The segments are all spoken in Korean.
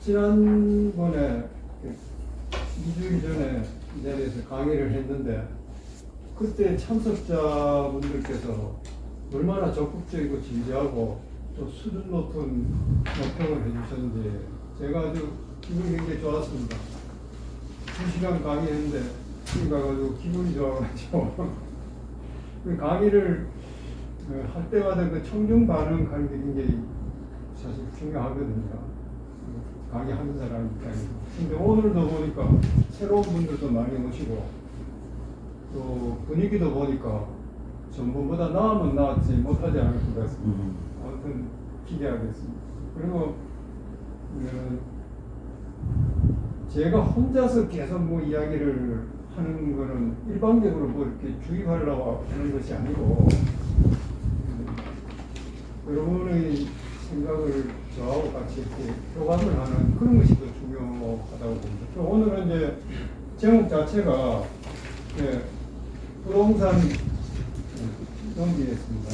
지난번에 2주일 전에 이 자리에서 강의를 했는데 그때 참석자분들께서 얼마나 적극적이고 진지하고 또 수준 높은 논평을 해주셨는지 제가 아주 기분이 굉장히 좋았습니다. 2시간 강의했는데 지금 가가지고 기분이 좋아가지고 그 강의를 할 때마다 그 청중 반응하는 게 굉장히 사실 중요하거든요. 강의하는 사람 입장에서. 근데 오늘도 보니까 새로운 분들도 많이 오시고 또 분위기도 보니까 전번보다 나으면 나았지 못하지 않을 것 같습니다. 아무튼 기대하겠습니다. 그리고 제가 혼자서 계속 뭐 이야기를 하는 거는 일방적으로 뭐 이렇게 주입하려고 하는 것이 아니고 여러분의 생각을 저하고 같이 이렇게 교감을 하는 그런 것이 더 중요하다고 봅니다. 오늘은 이제 제목 자체가 부동산 정비했습니다.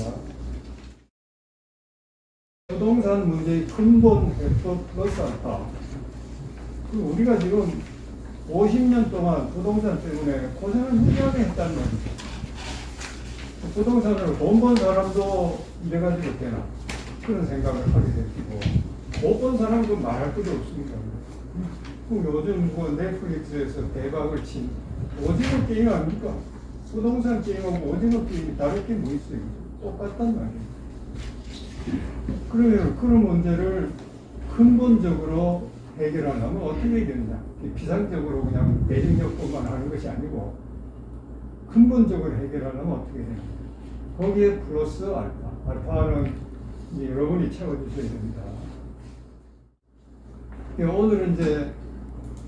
부동산 문제의 근본 해법 플러스 알파. 우리가 지금 50년 동안 부동산 때문에 고생을 무지하게 했다는 말이죠. 부동산으로 돈 번 사람도 이래가지고 되나 그런 생각을 하게 되고 못 본 사람도 말할 것도 없습니다. 요즘 뭐 넷플릭스에서 대박을 친 오징어 게임 아닙니까? 부동산 게임하고 오징어 게임이 다를 게 뭐 있어요? 똑같단 말이에요. 그러면 그런 문제를 근본적으로 해결하려면 어떻게 해야 되느냐? 비상적으로 그냥 대중적으로만 하는 것이 아니고 근본적으로 해결하려면 어떻게 해야 되느냐? 거기에 플러스 알파. 알파는 이제 여러분이 채워주셔야 됩니다. 오늘은 이제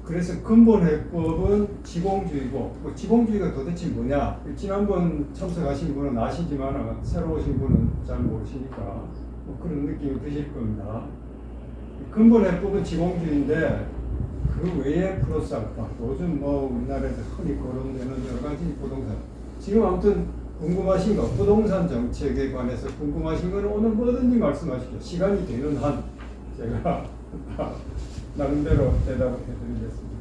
그래서 근본 해법은 지공주의고, 지공주의가 도대체 뭐냐? 지난번 참석하신 분은 아시지만 새로 오신 분은 잘 모르시니까 그런 느낌이 드실 겁니다. 근본 해법은 지공주의인데 그 외에 플러스 알파. 요즘 뭐 우리나라에서 흔히 거론되는 여러 가지 부동산. 지금 아무튼 궁금하신 거, 부동산 정책에 관해서 궁금하신 거는 오늘 뭐든지 말씀하십시오. 시간이 되는 한 제가 나름대로 대답을 해드리겠습니다.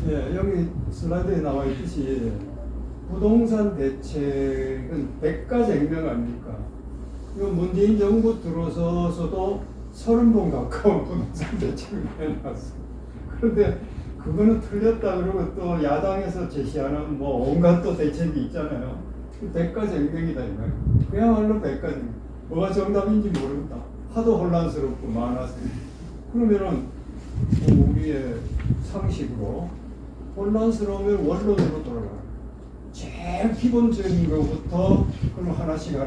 예, 여기 슬라이드에 나와 있듯이 부동산 대책은 100가지 액면 아닙니까? 이 문재인 정부 들어서서도 30번 가까운 부동산 대책을 내놨어요. 그런데 그거는 틀렸다 그러고 또 야당에서 제시하는 뭐 온갖 또 대책이 있잖아요. 100가지 액면이다 이거예요. 그야말로 100가지. 뭐가 정답인지 모른다. 하도 혼란스럽고 많아서. 그러면은 우리의 상식으로 혼란스러우면 원론으로 돌아가요. 제일 기본적인 것부터 그럼 하나씩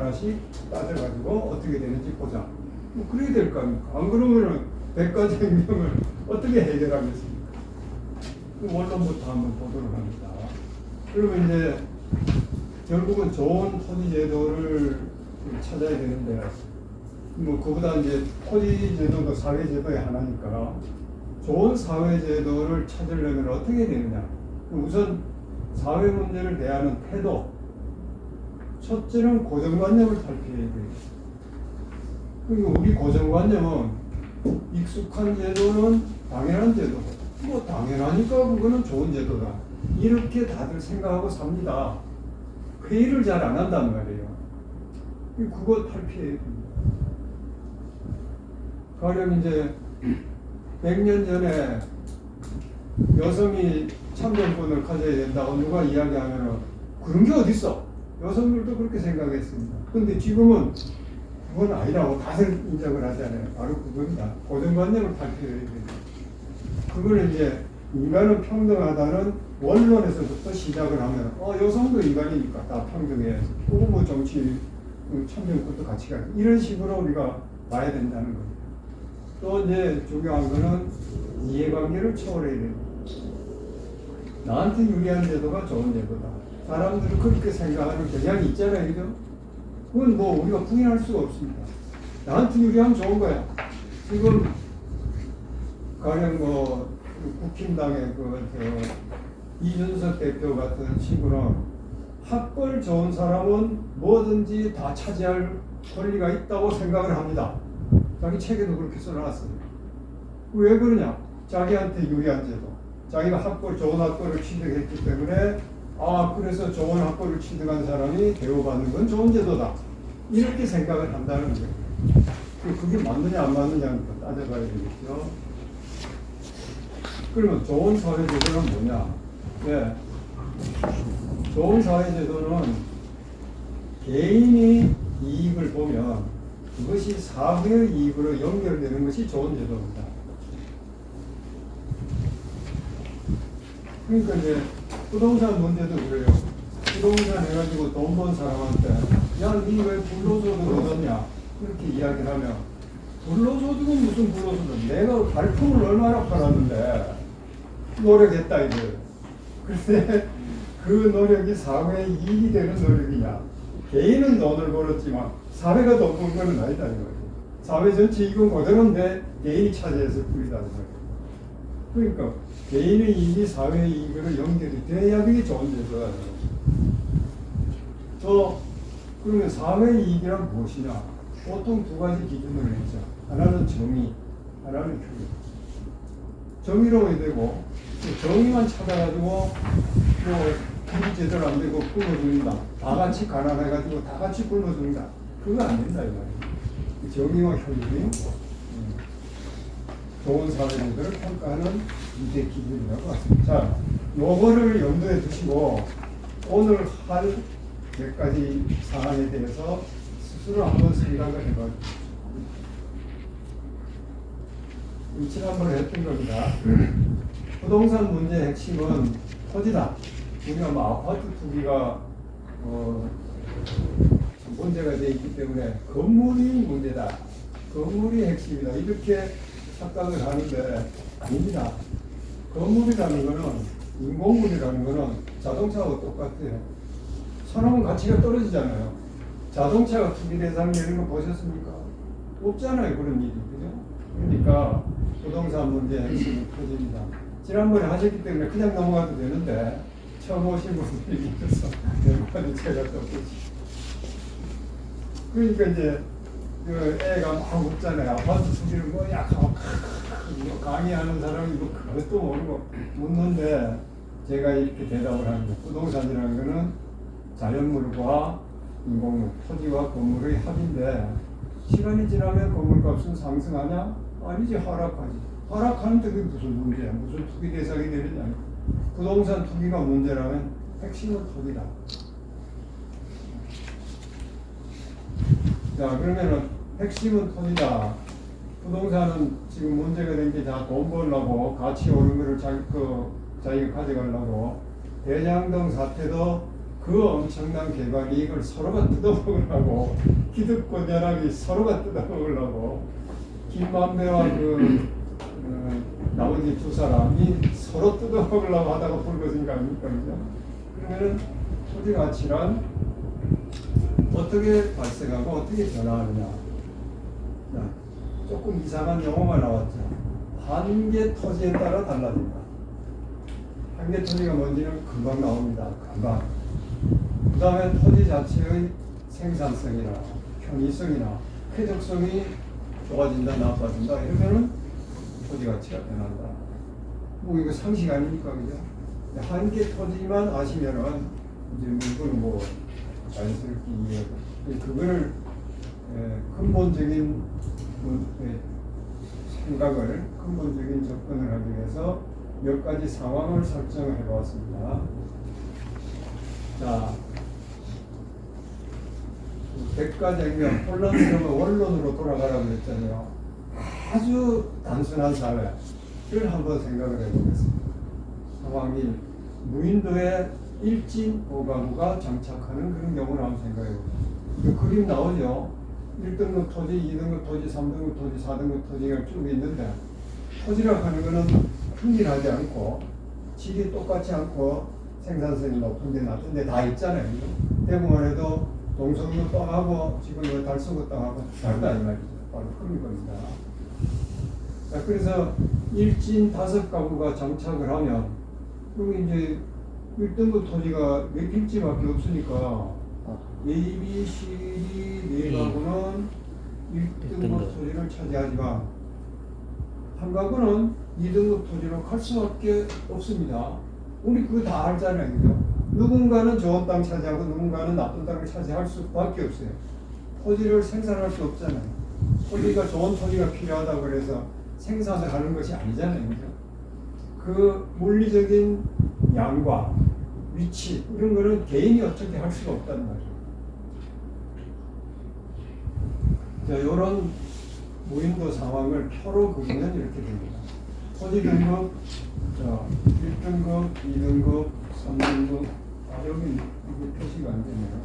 따져가지고 어떻게 되는지 보자. 뭐 그래야 될 거 아닙니까? 안 그러면은 100가지 행동을 어떻게 해결하겠습니까? 원론부터 한번 보도록 합니다. 그러면 이제 결국은 좋은 토지 제도를 찾아야 되는데 뭐 그보다 이제 토지 제도도 사회 제도의 하나니까 좋은 사회 제도를 찾으려면 어떻게 해야 되느냐? 우선 사회 문제를 대하는 태도. 첫째는 고정관념을 탈피해야 돼요. 그리고 우리 고정관념은 익숙한 제도는 당연한 제도고, 뭐 당연하니까 그거는 좋은 제도다. 이렇게 다들 생각하고 삽니다. 회의를 잘 안 한단 말이에요. 그거 탈피해야 됩니다. 가령 이제 100년 전에 여성이 참정권을 가져야 된다고 누가 이야기하면 그런 게 어딨어? 여성들도 그렇게 생각했습니다. 근데 지금은 그건 아니라고 다들 인정을 하잖아요. 바로 그겁니다. 고정관념을 탈피해야 됩니다. 그걸 이제 인간은 평등하다는 원론에서부터 시작을 하면 여성도 인간이니까 다 평등해야지. 그거 뭐 정치 참정권도 같이 가야 이런 식으로 우리가 봐야 된다는 겁니다. 또 이제 중요한 거는 이해관계를 초월해야 됩니다. 나한테 유리한 제도가 좋은 제도다. 사람들은 그렇게 생각하는 경향이 있잖아요. 그죠? 그건 뭐 우리가 부인할 수가 없습니다. 나한테 유리하면 좋은 거야. 지금 가령 뭐 국힘당의 이준석 대표 같은 친구는 학벌 좋은 사람은 뭐든지 다 차지할 권리가 있다고 생각을 합니다. 자기 책에도 그렇게 써놨어요. 왜 그러냐? 자기한테 유리한 제도. 자기가 좋은 학교를 취득했기 때문에 그래서 좋은 학교를 취득한 사람이 대우받는 건 좋은 제도다. 이렇게 생각을 한다는 거예요. 그게 맞느냐 안 맞느냐는 따져봐야 되겠죠. 그러면 좋은 사회제도는 뭐냐? 네. 좋은 사회제도는 개인이 이익을 보면 그것이 사회의 이익으로 연결되는 것이 좋은 제도입니다. 그러니까 이제 부동산 문제도 그래요. 부동산 해가지고 돈 번 사람한테 니 왜 불로소득 얻었냐 그렇게 이야기를 하면 불로소득은 무슨 불로소득? 내가 발품을 얼마나 팔았는데 노력했다 이거예요. 그런데 그 노력이 사회에 이익이 되는 노력이냐? 개인은 돈을 벌었지만 사회가 돈 번 거는 아니다 이거예요. 사회 전체 이익은 그대로인데 개인이 차지해서 뿌리다 이거예요. 그러니까 개인의 이익이 사회의 이익으로 연결이 돼야 그게 좋은 제도가 되는 거죠. 그러면 사회의 이익이란 무엇이냐? 보통 두 가지 기준으로 했죠. 하나는 정의, 하나는 효율. 정의로워야 되고 정의만 찾아가지고 일이 제대로 안 되고 굶어 죽는다. 다 같이 가난해가지고 다 같이 굶어 죽는다. 그거 안 된다 이 말이에요. 정의와 효율이 좋은 사회제도를 평가하는 이제 기준이라고 하습니다. 자, 요거를 염두에 두시고 오늘 할 몇 가지 사안에 대해서 스스로 한번 생각을 해봐요. 지난번에 했던 겁니다. 부동산 문제의 핵심은 토지다. 우리가 아파트 투기가 문제가 되어 있기 때문에 건물이 문제다. 건물이 핵심이다. 이렇게 착각을 하는데 아닙니다. 건물이라는 것은 인공물이라는 것은 자동차하고 똑같아요. 사람은 가치가 떨어지잖아요. 자동차가 투기 대상 되는 거 보셨습니까? 없잖아요. 그런 일이. 그죠? 그러니까 부동산 문제의 핵심이 터집니다. 지난번에 하셨기 때문에 그냥 넘어가도 되는데 처음 오신 분들이 있어서 여기까지 제가 또 보지. 그러니까 이제 그 애가 막 웃잖아요. 아파트 투기를 뭐 약하고 강의하는 사람이 뭐 그것도 모르고 묻는데 제가 이렇게 대답을 하는 거예요. 부동산이라는 거는 자연물과 인공물, 토지와 건물의 합인데 시간이 지나면 건물값은 상승하냐? 아니지, 하락하지. 하락하는데 그게 무슨 문제야? 무슨 투기 대상이 되느냐? 부동산 투기가 문제라면 핵심은 토지다. 자, 그러면은 핵심은 토지다. 부동산은 지금 문제가 된 게 다 돈 벌려고 가치 오른 거를 자기가 가져가려고 대장동 사태도 그 엄청난 개발 이익을 서로가 뜯어먹으려고 기득권 연합이 서로가 뜯어먹으려고 김만배와 나머지 두 사람이 서로 뜯어먹으려고 하다가 불거진 거 아닙니까? 그러면은 토지 가치란 어떻게 발생하고 어떻게 변화하느냐. 자, 조금 이상한 용어가 나왔죠. 한계 토지에 따라 달라진다. 한계 토지가 뭔지는 금방 나옵니다. 금방. 그 다음에 토지 자체의 생산성이나 편의성이나 쾌적성이 좋아진다, 나빠진다. 이러면은 토지 가치가 변한다. 뭐 이거 상식 아닙니까, 그죠? 한계 토지만 아시면은 이제 이거는 뭐 자연스럽게 이해하고 그거를 근본적인 생각을 근본적인 접근을 하기 위해서 몇 가지 상황을 설정을 해보았습니다. 자, 100가정이면 혼란스러운 원론으로 돌아가라고 했잖아요. 아주 단순한 사회를 한번 생각을 해보겠습니다. 상황이 무인도에 1진 5가구가 장착하는 그런 경우를 한번 생각해보세요. 그 그림 나오죠. 1등급 토지, 2등급 토지, 3등급 토지, 4등급 토지가 쭉 있는데 토지라고 하는 것은 흥미하지 않고 질이 똑같지 않고 생산성이 높은 데 낮은 데 다 있잖아요. 대구만 해도 동성로 땅하고 지금 달서구 땅하고 다르다 이 말이죠. 바로 그런 겁니다. 자, 그래서 1진 5가구가 장착을 하면 그럼 이제 1등급 토지가 몇 필지밖에 없으니까 A, B, C, D 4가구는 1등급 토지를 차지하지만 한가구는 2등급 토지로 갈 수밖에 없습니다. 우리 그거 다 알잖아요. 그죠? 누군가는 좋은 땅 차지하고 누군가는 나쁜 땅을 차지할 수밖에 없어요. 토지를 생산할 수 없잖아요. 토지가 좋은 토지가 필요하다고 그래서 생산을 하는 것이 아니잖아요. 그죠? 그 물리적인 양과 위치 이런 거는 개인이 어떻게 할 수가 없단 말이에요. 자, 이런 무인도 상황을 표로 그리면 이렇게 됩니다. 토지 등급, 자, 1등급, 2등급, 3등급, 여기 이게 표시가 안 되네요.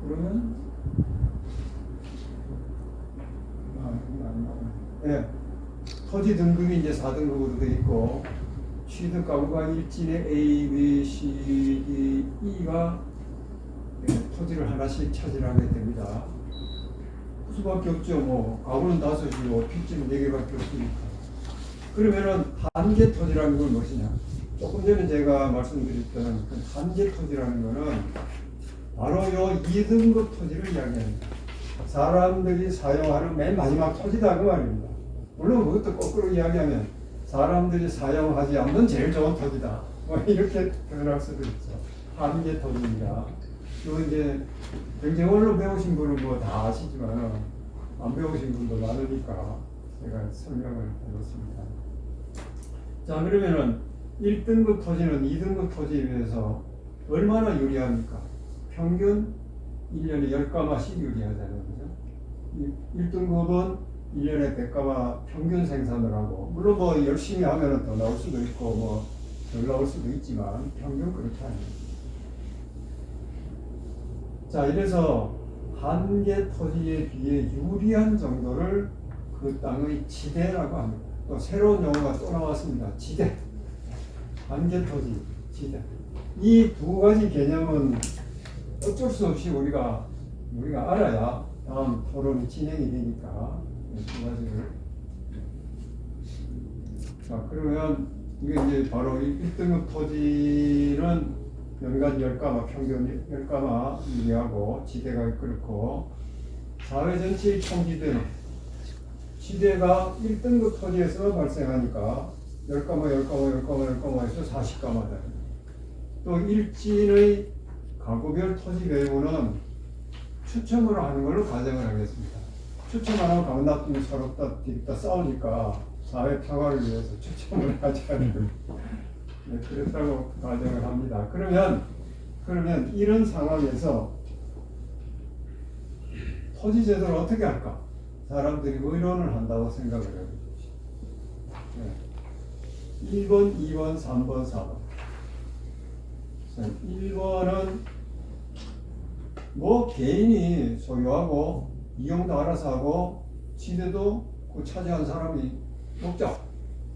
그러면 이거 안 나오네. 네. 토지 등급이 이제 4등급으로 되어 있고 취득 가구가 일진의 A, B, C, D, E가 토지를 하나씩 차지하게 됩니다. 그 수밖에 없죠. 뭐 가구는 5이고 핏집은 4개밖에 없으니까. 그러면은 한계 토지라는 건 무엇이냐? 조금 전에 제가 말씀드렸던 그 한계 토지라는 거는 바로 요 2등급 토지를 이야기합니다. 사람들이 사용하는 맨 마지막 토지다 그 말입니다. 물론 그것도 거꾸로 이야기하면 사람들이 사용하지 않는 제일 좋은 토지다. 뭐 이렇게 표현할 수도 있죠. 한계 토지입니다. 또 이제 경제원로 배우신 분은 뭐 다 아시지만 안 배우신 분도 많으니까 제가 설명을 해봤습니다. 자, 그러면은 1등급 토지는 2등급 토지에 비해서 얼마나 유리합니까? 평균 1년에 10가마씩 유리하잖아요. 그죠? 1등급은 1년에 100가마 평균 생산을 하고, 물론 뭐 열심히 하면 더 나올 수도 있고, 뭐 덜 나올 수도 있지만, 평균 그렇게 합니다. 자, 이래서 한계 토지에 비해 유리한 정도를 그 땅의 지대라고 합니다. 또 새로운 용어가 또 나왔습니다. 지대. 한계 토지, 지대. 이 두 가지 개념은 어쩔 수 없이 우리가 알아야 다음 토론이 진행이 되니까 두 가지를. 자, 그러면 이게 이제 바로 1등급 토지는 연간 10가마, 평균 10가마 유리하고 지대가 그렇고, 사회 전체의 총지대는 지대가 1등급 토지에서 발생하니까 10가마 해서 40가마다. 또 일진의 가구별 토지 배분은 추첨으로 하는 걸로 가정을 하겠습니다. 추첨 안 하면 가만 놔두면 서로 뒤집다 싸우니까 사회 평화를 위해서 추첨을 하자는 네, 그렇다고 가정을 합니다. 그러면 이런 상황에서 토지 제도를 어떻게 할까? 사람들이 의논을 한다고 생각을 해요. 네. 1번, 2번, 3번, 4번. 1번은 뭐 개인이 소유하고 이용도 알아서 하고 지대도 그 차지한 사람이 먹자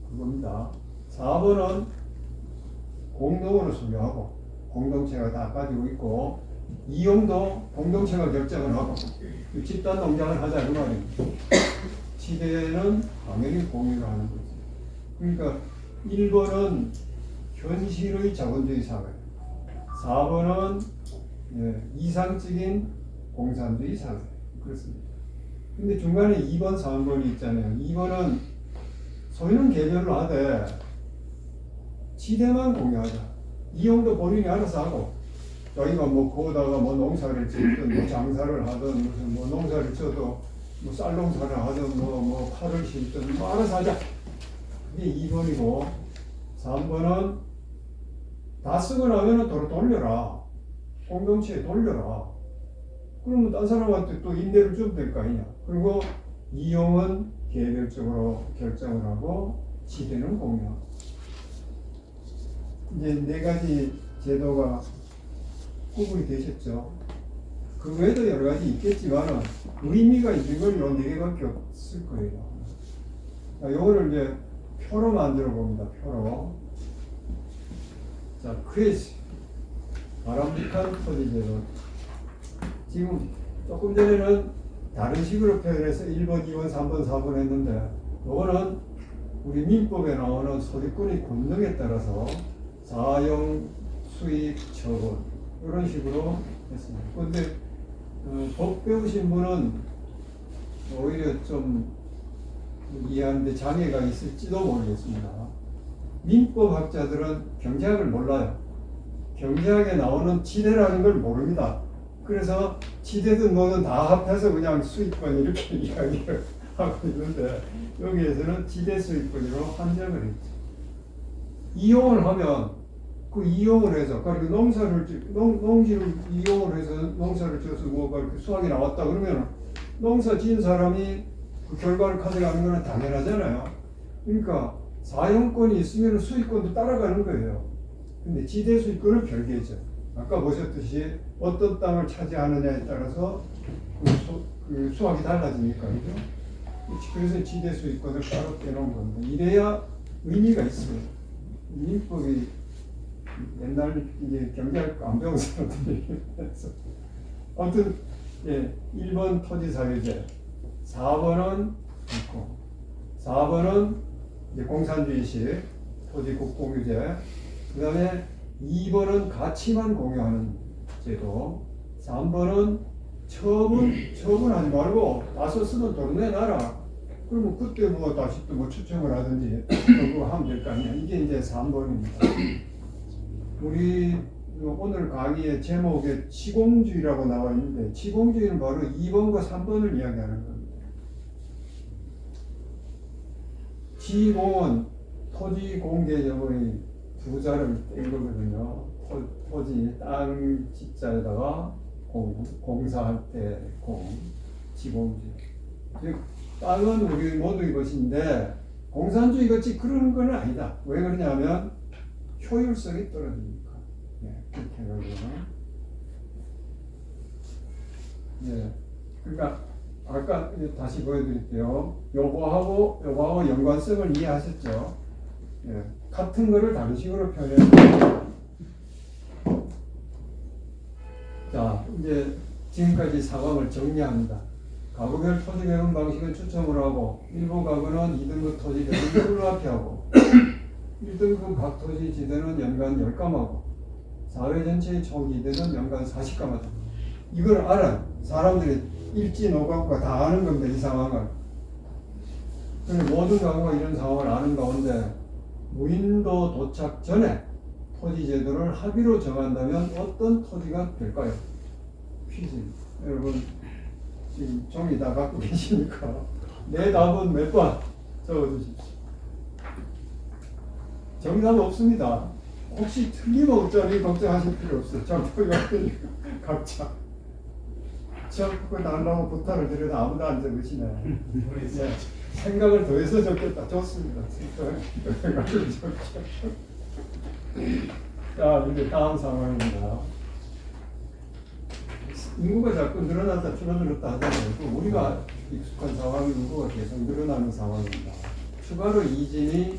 그겁니다. 4번은 공동으로 소유하고 공동체가 다 가지고 있고 이용도 공동체가 결정을 하고 집단 농장을 하자 그 말입니다. 지대는 당연히 공유를 하는 거죠. 그러니까 1번은 현실의 자본주의 사회, 4번은 이상적인 공산주의 사회. 그렇습니다. 근데 중간에 2번, 3번이 있잖아요. 2번은 소유는 개별로 하되 지대만 공유하자. 이용도 본인이 알아서 하고, 자기가 뭐 거기다가 뭐 농사를 짓든 뭐 장사를 하든 무슨 뭐 농사를 쳐도 뭐 쌀 농사를 하든 뭐 칼을 심든 뭐 알아서 하자. 이게 2번이고 3번은 다 쓰고 나면은 돌려라. 공동체에 돌려라. 그러면 딴 사람한테 또 임대를 주면 될 거 아니냐. 그리고 이용은 개별적으로 결정을 하고 지대는 공유하고. 이제 4가지 제도가 구분이 되셨죠. 그 외에도 여러 가지 있겠지만 의미가 있는 건 요 4개밖에 없을 거예요. 자, 요거를 이제 표로 만들어 봅니다. 표로. 자, 퀴즈. 바람직한 토지 제도. 지금 조금 전에는 다른 식으로 표현해서 1번, 2번, 3번, 4번 했는데 요거는 우리 민법에 나오는 소유권의 권능에 따라서 사용, 수익, 처분 이런 식으로 했습니다. 그런데 법 배우신 분은 오히려 좀 이해하는데 장애가 있을지도 모르겠습니다. 민법학자들은 경제학을 몰라요. 경제학에 나오는 지대라는 걸 모릅니다. 그래서 지대든 뭐든 다 합해서 그냥 수익권 이렇게 이야기를 하고 있는데 여기에서는 지대 수익권으로 한정을 했죠. 이용을 하면 그 이용을 해서 그러니까 농지를 이용을 해서 농사를 지어서 뭐가 수확이 나왔다 그러면 농사 지은 사람이 그 결과를 가져가는 건 당연하잖아요. 그러니까 사용권이 있으면 수익권도 따라가는 거예요. 근데 지대 수익권은 별개죠. 아까 보셨듯이 어떤 땅을 차지하느냐에 따라서 그 수확이 달라지니까 그죠? 그래서 지대 수익권을 따로 떼놓은 건데 이래야 의미가 있어요. 민법이 옛날 이제 경제학 안 배운 사람들이 해서 아무튼 예, 1번 토지사유제, 4번은 있고 4번은 이제 공산주의식 토지국공유제, 그 다음에 2번은 가치만 공유하는 제도, 3번은 처분하지 말고 나서 쓰는 돈 내놔라. 그러면 그때 뭐 다시 또 뭐 추첨을 하든지 그거 하면 될 거 아니야. 이게 이제 3번입니다. 우리 오늘 강의의 제목에 지공주의라고 나와 있는데 지공주의는 바로 2번과 3번을 이야기하는 겁니다. 지공은 토지 공개점의 두 자를 뗀 거거든요. 토지 땅 지자에다가 공사할 때 지공주의. 즉 땅은 우리 모두의 것인데 공산주의 같이 그러는 건 아니다. 왜 그러냐면 효율성이 떨어지니까. 네, 그렇게 해가지고. 네, 그러니까 아까 다시 보여드릴게요. 요거하고 연관성을 이해하셨죠? 네, 같은 거를 다른 식으로 표현해요. 자, 이제 지금까지 사과를 정리합니다. 가구별 토지 배분 방식은 추첨을 하고 일부 가구는 2등급 토지 배분을 불가피하고 1등급 각 토지 지대는 연간 10감하고 사회 전체의 총 지대는 연간 40감하다. 이걸 알아. 사람들이 일지 노가구가 다 아는 겁니다. 이 상황을. 모든 가구가 이런 상황을 아는 가운데 무인도 도착 전에 토지 제도를 합의로 정한다면 어떤 토지가 될까요? 퀴즈. 여러분 지금 종이 다 갖고 계시니까 내 답은 몇 번 적어주십시오. 정답 없습니다. 혹시 틀리면 어쩌니 걱정하실 필요 없어요. 정답이 없으니까 각자 그거 달라고 부탁을 드려도 아무도 안 적으시네. 네. 생각을 더해서 적겠다. 좋습니다. 생각을 적죠. 자, 이제 다음 상황입니다. 인구가 자꾸 늘어났다 줄어들었다 하잖아요. 우리가 익숙한 상황이 인구가 계속 늘어나는 상황입니다. 추가로 이진이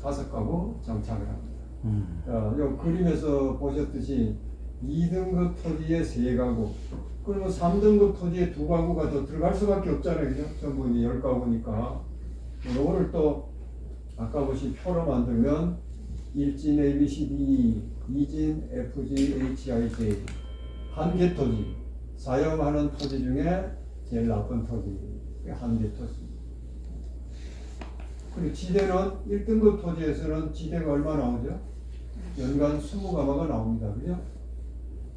5가구 정착을 합니다. 자, 요 그림에서 보셨듯이 2등급 토지에 3가구, 그러면 3등급 토지에 2가구가 더 들어갈 수밖에 없잖아요. 그죠? 전부 이제 10가구니까. 요거를 또 아까 보신 표로 만들면 1진 ABCD, 2진 FG, HIJ 한개 토지, 사용하는 토지 중에 제일 나쁜 토지, 한개 토지. 그리고 지대는 1등급 토지에서는 지대가 얼마 나오죠? 연간 20가마가 나옵니다. 그죠?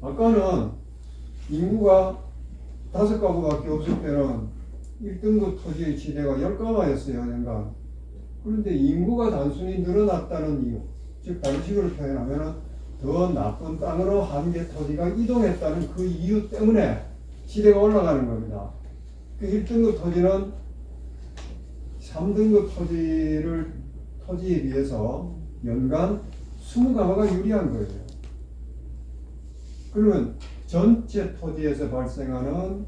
아까는 인구가 5가구밖에 없을 때는 1등급 토지의 지대가 10가마였어요, 연간. 그런데 인구가 단순히 늘어났다는 이유, 즉 다른 식으로 표현하면 더 나쁜 땅으로 한개 토지가 이동했다는 그 이유 때문에 지대가 올라가는 겁니다. 그 1등급 토지는 3등급 토지에 비해서 연간 20가마가 유리한 거예요. 그러면 전체 토지에서 발생하는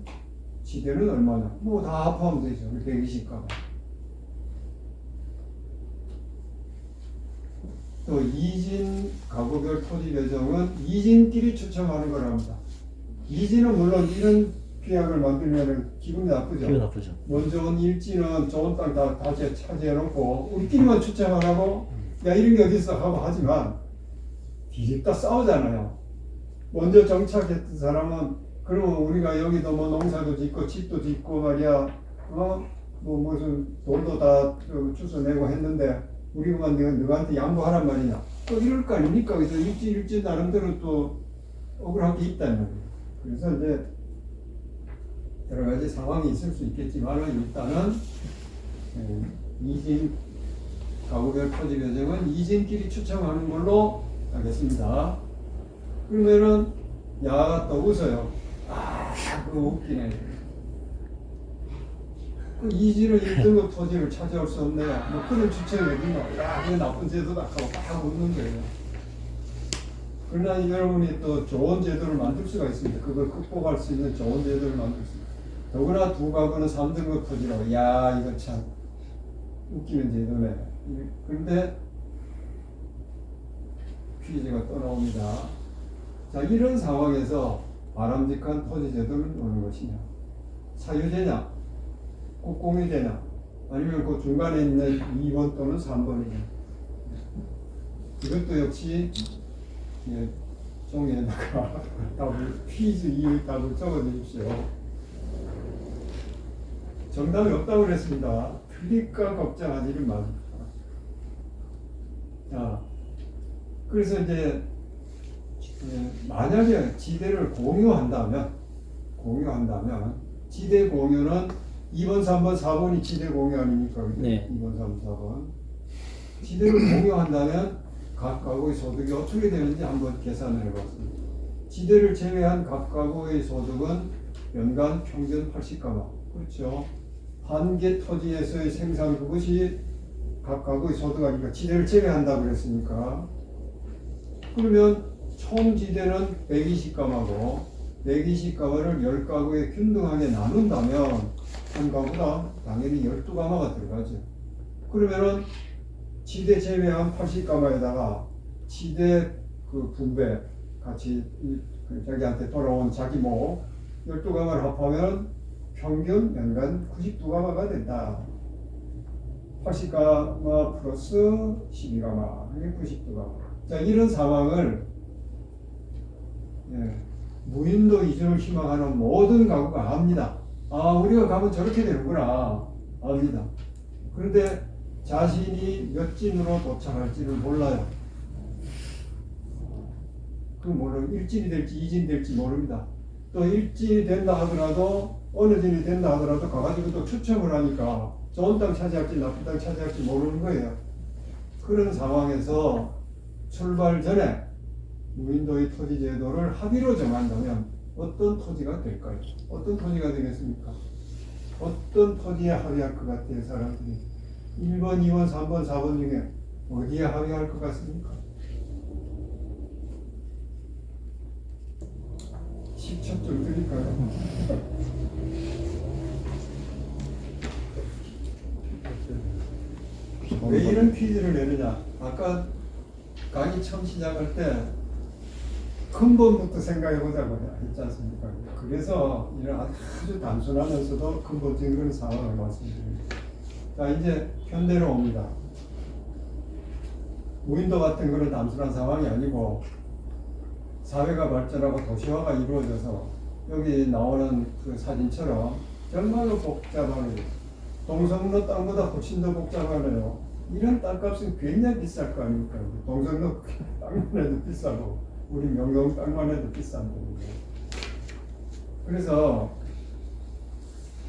지대는 얼마냐? 뭐 다 합하면 되죠. 120가마. 또 이진 가구별 토지 배정은 이진끼리 추첨하는 거랍니다. 이진은 물론 이런 계약을 만들면 기분이 나쁘죠. 기분 나쁘죠. 먼저 온 일지는 좋은 땅 다 차지해놓고 우리끼리만 추첨하라고 야 이런 게 어딨어 하고 하지만 뒤집다 싸우잖아요. 먼저 정착했던 사람은 그러면 우리가 여기도 뭐 농사도 짓고 집도 짓고 말이야 뭐 무슨 돈도 다 주워내고 했는데 우리만 너한테 양보하란 말이냐. 또 이럴 거 아닙니까? 그래서 일지 나름대로 또 억울한 게 있다는 거예요. 그래서 이제 여러 가지 상황이 있을 수 있겠지만 일단은 이진 가구별 토지 배정은 이진끼리 추첨하는 걸로 하겠습니다. 그러면은 야가 또 웃어요. 그거 웃기네. 그 이진을 1등급 토지를 차지할 수 없네. 뭐 그런 추천을 해준다. 그게 나쁜 제도다 하고 막 웃는 거예요. 그러나 여러분이 또 좋은 제도를 만들 수가 있습니다. 그걸 극복할 수 있는 좋은 제도를 만들 수 있습니다. 더구나 두 가구는 3등급 토지라고. 야, 이거 참 웃기는 제도네. 그런데 퀴즈가 또 나옵니다. 자, 이런 상황에서 바람직한 토지 제도는 어느 것이냐? 사유제냐? 국공유제냐? 아니면 그 중간에 있는 2번 또는 3번이냐? 이것도 역시 종이에다가 답을 퀴즈 이유 답을 적어 주십시오. 정답이 없다고 그랬습니다. 틀릴까 걱정하지를 마십시오. 자, 그래서 이제 만약에 지대를 공유한다면 지대 공유는 2번, 3번, 4번이 지대 공유 아닙니까? 네. 2번, 3, 4번. 지대를 공유한다면 각 가구의 소득이 어떻게 되는지 한번 계산을 해봤습니다. 지대를 제외한 각 가구의 소득은 연간 평균 80가마. 그렇죠. 한 개 토지에서의 생산 그것이 각 가구의 소득 아니까 지대를 제외한다고 그랬으니까. 그러면 총 지대는 120가마고 120가마를 10가구에 균등하게 나눈다면 한 가구당 당연히 12가마가 들어가죠. 그러면은 지대 제외한 80가마에다가 지대 그 분배 같이 자기한테 돌아온 자기 목 12가마를 합하면 평균 연간 92가마가 된다. 80가마 플러스 12가마, 이게 92가마. 자, 이런 상황을 무인도 이전을 희망하는 모든 가구가 압니다. 우리가 가면 저렇게 되는구나 압니다. 그런데 자신이 몇 진으로 도착할지를 몰라요. 그 모르는 1진이 될지 2진 될지 모릅니다. 또 1진이 된다 하더라도 어느 진이 된다 하더라도 가가지고 또 추첨을 하니까 좋은 땅 차지할지 나쁜 땅 차지할지 모르는 거예요. 그런 상황에서 출발 전에 무인도의 토지 제도를 합의로 정한다면 어떤 토지가 될까요? 어떤 토지가 되겠습니까? 어떤 토지에 합의할 것 같아요, 사람들이? 1번, 2번, 3번, 4번 중에 어디에 합의할 것 같습니까? 10초 좀 드릴까요? 왜 이런 퀴즈를 내느냐? 아까 강의 처음 시작할 때 근본부터 생각해보자고 했지 않습니까? 그래서 이런 아주 단순하면서도 근본적인 그런 상황을 말씀드립니다. 자, 이제 현대로 옵니다. 무인도 같은 그런 단순한 상황이 아니고 사회가 발전하고 도시화가 이루어져서 여기 나오는 그 사진처럼 정말로 복잡하네요. 동성로 땅보다 훨씬 더 복잡하네요. 이런 땅값은 굉장히 비쌀 거 아닙니까? 동성로 땅만 해도 비싸고 우리 명동 땅만 해도 비싼데. 그래서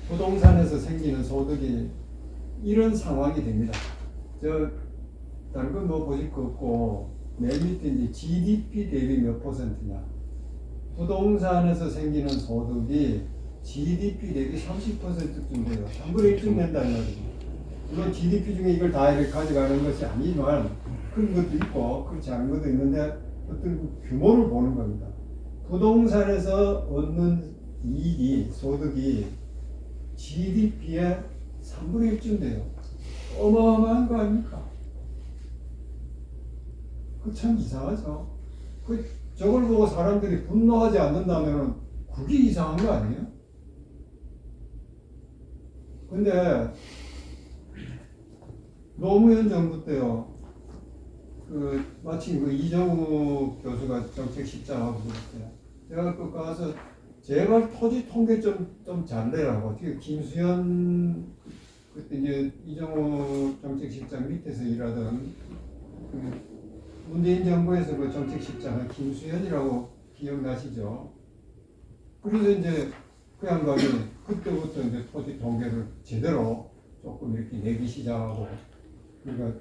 부동산에서 생기는 소득이 이런 상황이 됩니다. 다른 건 뭐 보실 거 없고 맨 밑에 이제 GDP 대비 몇 %냐. 부동산에서 생기는 소득이 GDP 대비 30%쯤 돼요. 3분의 1쯤 된다는 말이에요. 물론 GDP 중에 이걸 다 이렇게 가져가는 것이 아니지만 그런 것도 있고 그렇지 않은 것도 있는데 어떤 그 규모를 보는 겁니다. 부동산에서 얻는 이익이, 소득이 GDP의 3분의 1쯤 돼요. 어마어마한 거 아닙니까? 그 참 이상하죠. 저걸 보고 사람들이 분노하지 않는다면 그게 이상한 거 아니에요? 근데 노무현 정부 때요. 마침 이정우 교수가 정책 십자하고 그랬어요. 제가 그 가서 제발 토지 통계 좀 잘 내라고. 지금 김수현 그때 이제 이정호 정책실장 밑에서 일하던 그 문재인 정부에서 그 정책실장은 김수현이라고 기억나시죠? 그래서 이제 그 양반이 그때부터 이제 토지 통계를 제대로 조금 이렇게 내기 시작하고, 그러니까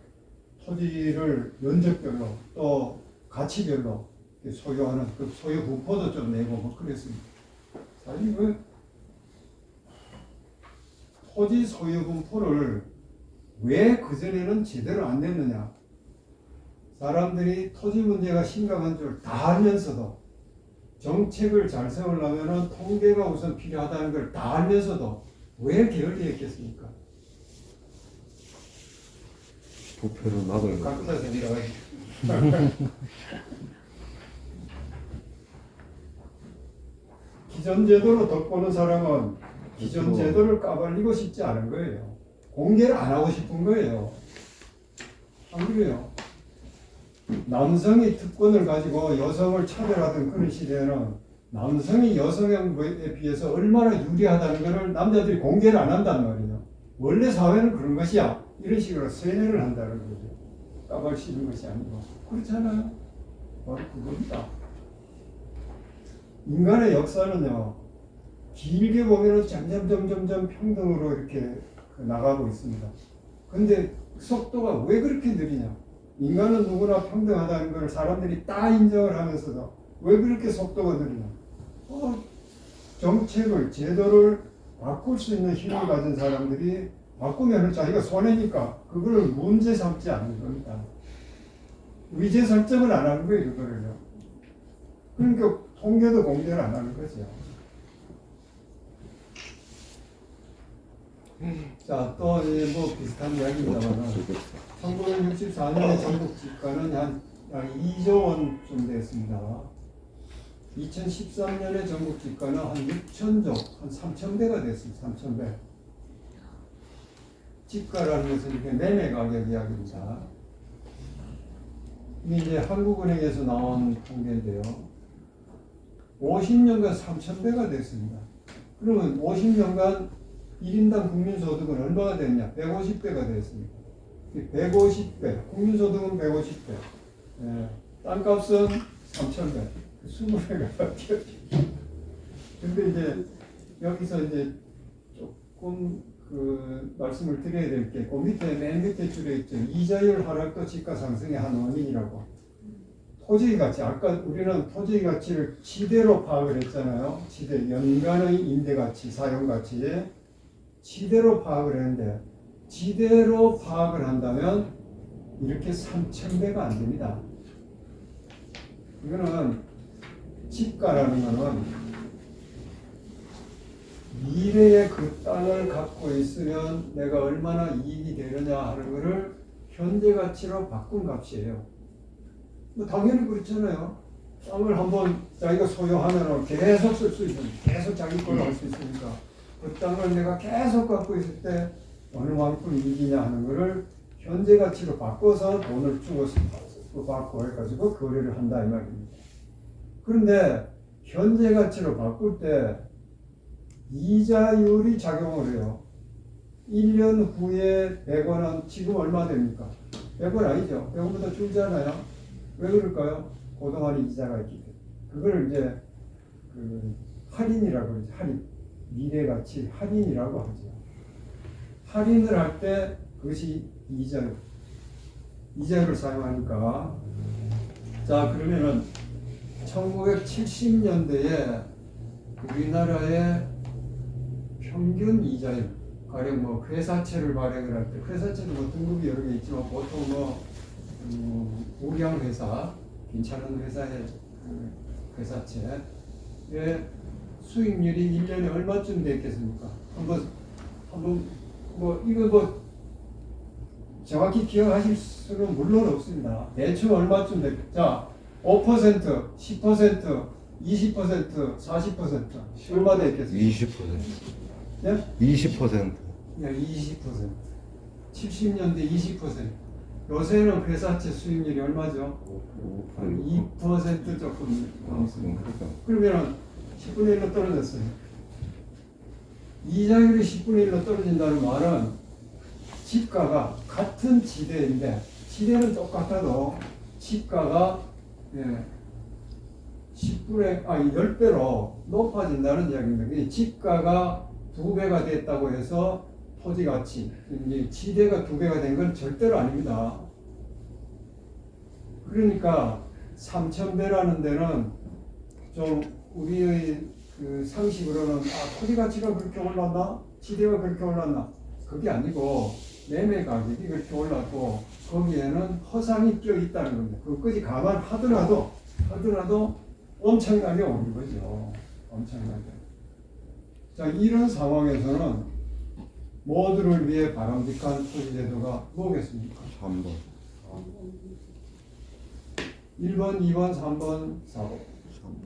토지를 면적별로 또 가치별로 소유하는 그 소유 분포도 좀 내고 뭐 그랬습니다. 사실 그 토지 소유 분포를 왜 그전에는 제대로 안 냈느냐? 사람들이 토지 문제가 심각한 줄 다 알면서도, 정책을 잘 세우려면 통계가 우선 필요하다는 걸 다 알면서도 왜 게을리했겠습니까? 부패로 막을 거. 각자 생각하시. 기존 제도로 덕보는 사람은 기존 제도를 까발리고 싶지 않은 거예요. 공개를 안 하고 싶은 거예요. 안 그래요? 남성이 특권을 가지고 여성을 차별하던 그런 시대에는 남성이 여성에 비해서 얼마나 유리하다는 것을 남자들이 공개를 안 한단 말이에요. 원래 사회는 그런 것이야. 이런 식으로 세뇌를 한다는 거죠. 까발치는 것이 아니고. 그렇잖아요. 바로 그겁니다. 인간의 역사는요, 길게 보면 점점 평등으로 이렇게 나가고 있습니다. 근데 속도가 왜 그렇게 느리냐? 인간은 누구나 평등하다는 걸 사람들이 다 인정을 하면서도 왜 그렇게 속도가 느리냐? 정책을, 제도를 바꿀 수 있는 힘을 가진 사람들이 바꾸면 자기가 손해니까 그걸 문제 삼지 않는 겁니다. 위제 설정을 안 하는 거예요, 그거를요. 그러니까 통계도 공개를 안 하는 거죠. 자, 또 뭐 비슷한 이야기입니다만 1964년에 전국 집가는 한 2조 원쯤 됐습니다. 2013년에 전국 집가는 한 6천조, 한 3,000배가 됐습니다. 3,000배. 집가라는 것은 이렇게 매매 가격 이야기입니다. 이게 이제 한국은행에서 나온 통계인데요. 50년간 3,000배가 됐습니다. 그러면 50년간 1인당 국민소득은 얼마가 됐냐? 150배가 됐습니다. 150배, 국민소득은 150배, 예, 땅값은 3,000배, 20배가 뛰었죠. 근데 이제 여기서 이제 조금 그 말씀을 드려야 될 게, 그 밑에 맨 밑에 줄에 있죠. 이자율 하락도 집가 상승의 한 원인이라고. 토지 가치, 아까 우리는 토지 가치를 지대로 파악을 했잖아요. 지대, 연간의 임대 가치, 사용 가치. 지대로 파악을 했는데, 지대로 파악을 한다면 이렇게 3,000배가 안 됩니다. 이거는 집가라는 거는 미래에 그 땅을 갖고 있으면 내가 얼마나 이익이 되느냐 하는 것을 현재 가치로 바꾼 값이에요. 뭐 당연히 그렇잖아요. 땅을 한번 자기가 소유하면 계속 쓸 수 있는, 계속 자기 걸로 할 수 있으니까 그 땅을 내가 계속 갖고 있을 때 어느 만큼 이익이냐 하는 것을 현재 가치로 바꿔서 돈을 주고 받고 해가지고 거래를 한다 이 말입니다. 그런데 현재 가치로 바꿀 때 이자율이 작용을 해요. 1년 후에 100원은 지금 얼마 됩니까? 100원 아니죠. 100원보다 줄잖아요. 왜 그럴까요? 그동안 이자가 있기 때문에. 그걸 이제 그 할인이라고 그러죠. 할인. 미래 가치 할인이라고 하죠. 할인을 할 때 그것이 이자율을 사용하니까. 자, 그러면은 1970년대에 우리나라의 평균 이자율, 가령 뭐 회사채를 발행을 할 때, 회사채도 뭐 등급이 여러 개 있지만 보통 우량 회사, 괜찮은 회사의 회사채의 수익률이 1년에 얼마쯤 됐겠습니까? 한번 이거 정확히 기억하실 수는 물론 없습니다. 대충 얼마쯤 됐겠죠? 자, 5%, 10%, 20%, 40% 얼마 됐겠습니까? 20%. 네? 20%. 네, 20%. 70년대 20%. 요새는 회사채 수익률이 얼마죠? 한 2% 조금 넘습니다. 그러면 10분의 1로 떨어졌어요. 이자율이 10분의 1로 떨어진다는 말은 지가가 같은 지대인데 지대는 똑같아도 지가가 10배로 높아진다는 이야기입니다. 이 지가가 2배가 됐다고 해서 토지 가치, 이제 지대가 2배가 된 건 절대로 아닙니다. 그러니까 3,000배라는 데는 좀 우리의 그 상식으로는 토지 가치가 그렇게 올랐나? 지대가 그렇게 올랐나? 그게 아니고 매매 가격이 그렇게 올랐고 거기에는 허상이 껴 있다는 겁니다. 그것까지 감안하더라도 엄청나게 오른 거죠. 엄청나게. 자, 이런 상황에서는 모두를 위해 바람직한 토지제도가 뭐겠습니까? 3번. 1번, 2번, 3번, 4번.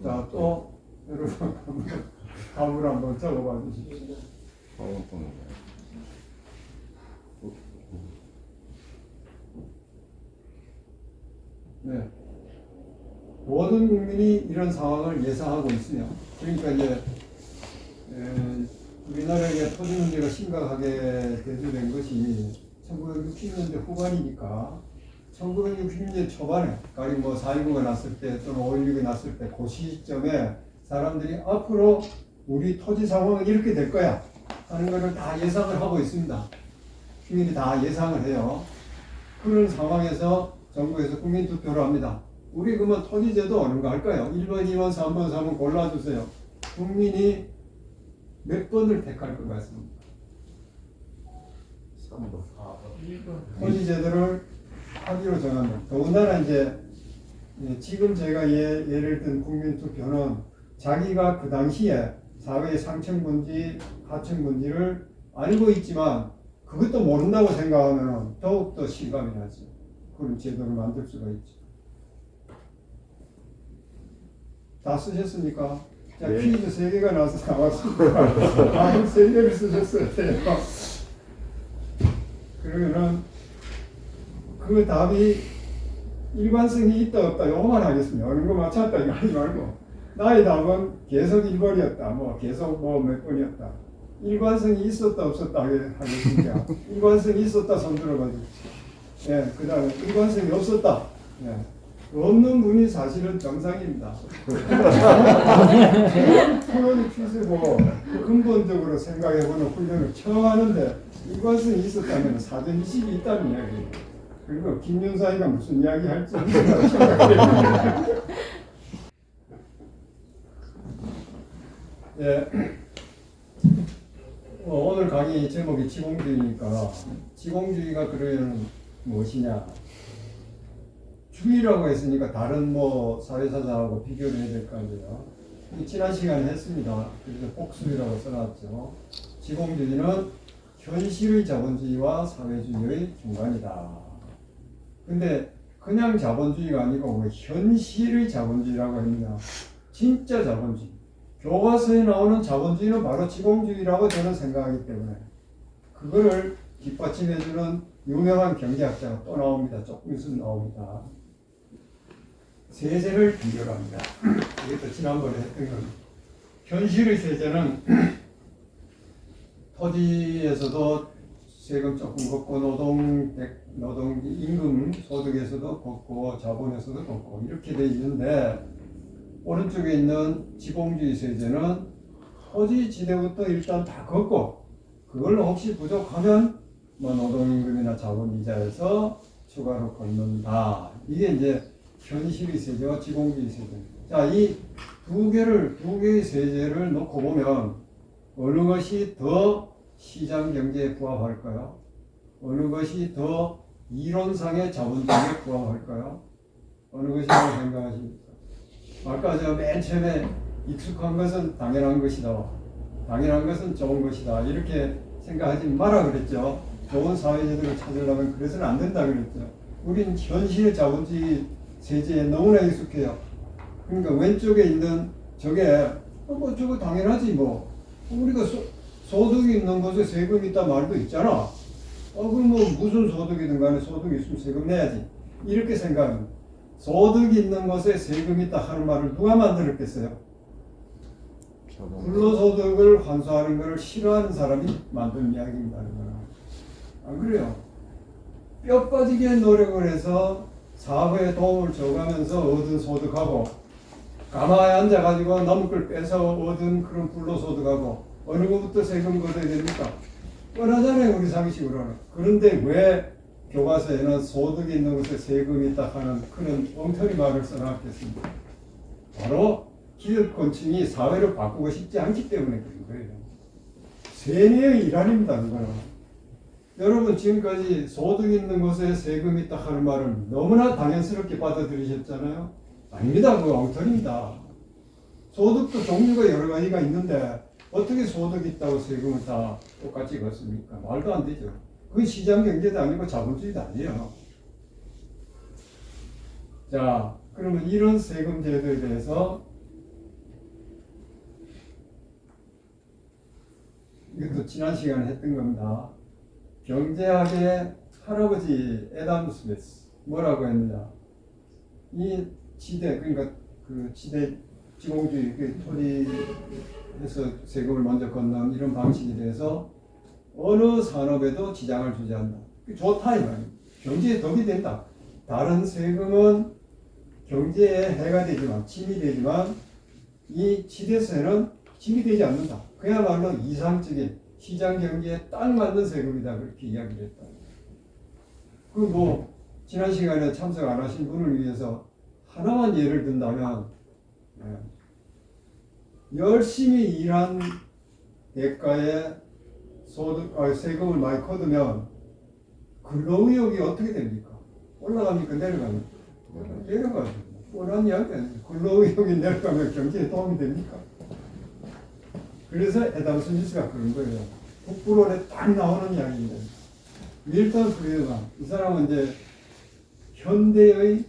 자, 또 여러분 답을 한번 적어봐 주십시오. 4번. 네. 모든 국민이 이런 상황을 예상하고 있으며, 그러니까 이제 우리나라의 토지 문제가 심각하게 대두된 것이 1960년대 후반이니까 1960년대 초반에, 가령 뭐 4.19가 났을 때 또는 5.16이 났을 때 그 시점에 사람들이 앞으로 우리 토지 상황은 이렇게 될 거야 하는 것을 다 예상을 하고 있습니다. 국민이 다 예상을 해요. 그런 상황에서 정부에서 국민투표를 합니다. 우리 그러면 토지제도 어느 거 할까요? 1번, 2번, 3번, 4번 골라주세요. 국민이 몇 번을 택할 것 같습니다. 3번. 토지제도를 하기로 정합니다. 더군다나 이제 지금 제가 예를 든 국민투표는 자기가 그 당시에 사회의 상층분지, 하층분지를 알고 있지만 그것도 모른다고 생각하면 더욱더 실감이 나죠. 그런 제도를 만들 수가 있죠. 다 쓰셨습니까? 자, 네. 퀴즈 3개가 나왔습니다. 답을 3개를 쓰셨어야 돼요. 그러면은 그 답이 일관성이 있다 없다 요거만 하겠습니다. 어느 거 맞췄다 이거 하지 말고 나의 답은 계속 1번이었다. 뭐 계속 뭐 몇 번이었다. 일관성이 있었다 없었다 하겠습니다. 일관성이 있었다 손 들어봐 주십시오. 예, 그 다음에 일관성이 없었다. 예. 없는 분이 사실은 정상입니다. 토론이 필수고 근본적으로 생각해보는 훈련을 처음 하는데 일관성이 있었다면 사전 인식이 있다는 이야기예요. 그리고 김윤사이가 무슨 이야기 할지 생각해요. 예. 오늘 강의 제목이 지공주의니까 지공주의가 그러면 무엇이냐? 주의라고 했으니까 다른 뭐 사회사상하고 비교를 해야 될 거 아니에요. 지난 시간에 했습니다. 그래서 복수의라고 써놨죠. 지공주의는 현실의 자본주의와 사회주의의 중간이다. 근데 그냥 자본주의가 아니고 현실의 자본주의라고 합니다. 진짜 자본주의. 교과서에 나오는 자본주의는 바로 지공주의라고 저는 생각하기 때문에 그거를 뒷받침해주는 유명한 경제학자가 또 나옵니다. 조금 있으면 나옵니다. 세제를 비교합니다. 이것도 지난번에 했던 겁니다. 현실의 세제는 토지에서도 세금 조금 걷고 노동 임금 소득에서도 걷고 자본에서도 걷고 이렇게 돼 있는데 오른쪽에 있는 지공주의 세제는 토지 지대부터 일단 다 걷고 그걸로 혹시 부족하면 뭐 노동임금이나 자본이자에서 추가로 걷는다. 이게 이제 현실의 세제와 지공주의 세제입니다. 자, 이 두 개의 세제를 놓고 보면 어느 것이 더 시장 경제에 부합할까요? 어느 것이 더 이론상의 자본주의에 부합할까요? 어느 것이라고 생각하십니까? 아까 저 맨 처음에 익숙한 것은 당연한 것이다. 당연한 것은 좋은 것이다. 이렇게 생각하지 마라 그랬죠. 좋은 사회제도를 찾으려면 그래서는 안 된다 그랬죠. 우린 현실의 자본주의 세제에 너무나 익숙해요. 그러니까 왼쪽에 있는 저게 뭐 저거 당연하지 뭐. 우리가 소득이 있는 곳에 세금이 있다 말도 있잖아. 그럼 뭐 무슨 소득이든 간에 소득이 있으면 세금 내야지. 이렇게 생각합니다. 소득이 있는 곳에 세금이 있다 하는 말을 누가 만들었겠어요? 불로소득을 환수하는 것을 싫어하는 사람이 만든 이야기입니다. 안 그래요? 뼈 빠지게 노력을 해서 사회에 도움을 줘가면서 얻은 소득하고 가만히 앉아가지고 남의 걸 뺏어 얻은 그런 불로소득하고 어느 것부터 세금 걷어야 됩니까? 뻔하잖아요, 우리 상식으로는. 그런데 왜 교과서에는 소득이 있는 곳에 세금이 있다 하는 그런 엉터리 말을 써놨겠습니까? 바로 기득권층이 사회를 바꾸고 싶지 않기 때문에 그런 거예요. 세뇌의 일환입니다, 그거는. 여러분 지금까지 소득 있는 곳에 세금이 있다 하는 말을 너무나 당연스럽게 받아들이셨잖아요. 아닙니다. 그거 엉터리입니다. 소득도 종류가 여러 가지가 있는데 어떻게 소득이 있다고 세금을 다 똑같이 걷습니까? 말도 안 되죠. 그건 시장 경제도 아니고 자본주의도 아니에요. 자, 그러면 이런 세금 제도에 대해서 이것도 지난 시간에 했던 겁니다. 경제학의 할아버지 애담 스미스 뭐라고 했느냐? 이 지대, 그러니까 그 지대 지공주의, 그 토지에서 세금을 먼저 걷는 이런 방식에 대해서 어느 산업에도 지장을 주지 않는다. 좋다 이 말이에요. 경제에 덕이 된다. 다른 세금은 경제에 해가 되지만, 침이 되지만 이 지대세는 침이 되지 않는다. 그야말로 이상적인 시장 경제에 딱 맞는 세금이다. 그렇게 이야기를 했다. 그리고 지난 시간에 참석 안 하신 분을 위해서 하나만 예를 든다면 열심히 일한 대가에 세금을 많이 거두면 근로의욕이 어떻게 됩니까? 올라갑니까? 내려갑니까? 내려가죠. 뻔한 이야기 아니에요. 근로의욕이 내려가면 경제에 도움이 됩니까? 그래서 애담 스미스가 그런 거예요. 북부론에 딱 나오는 이야기입니다. 밀턴 프리드만, 이 사람은 이제 현대의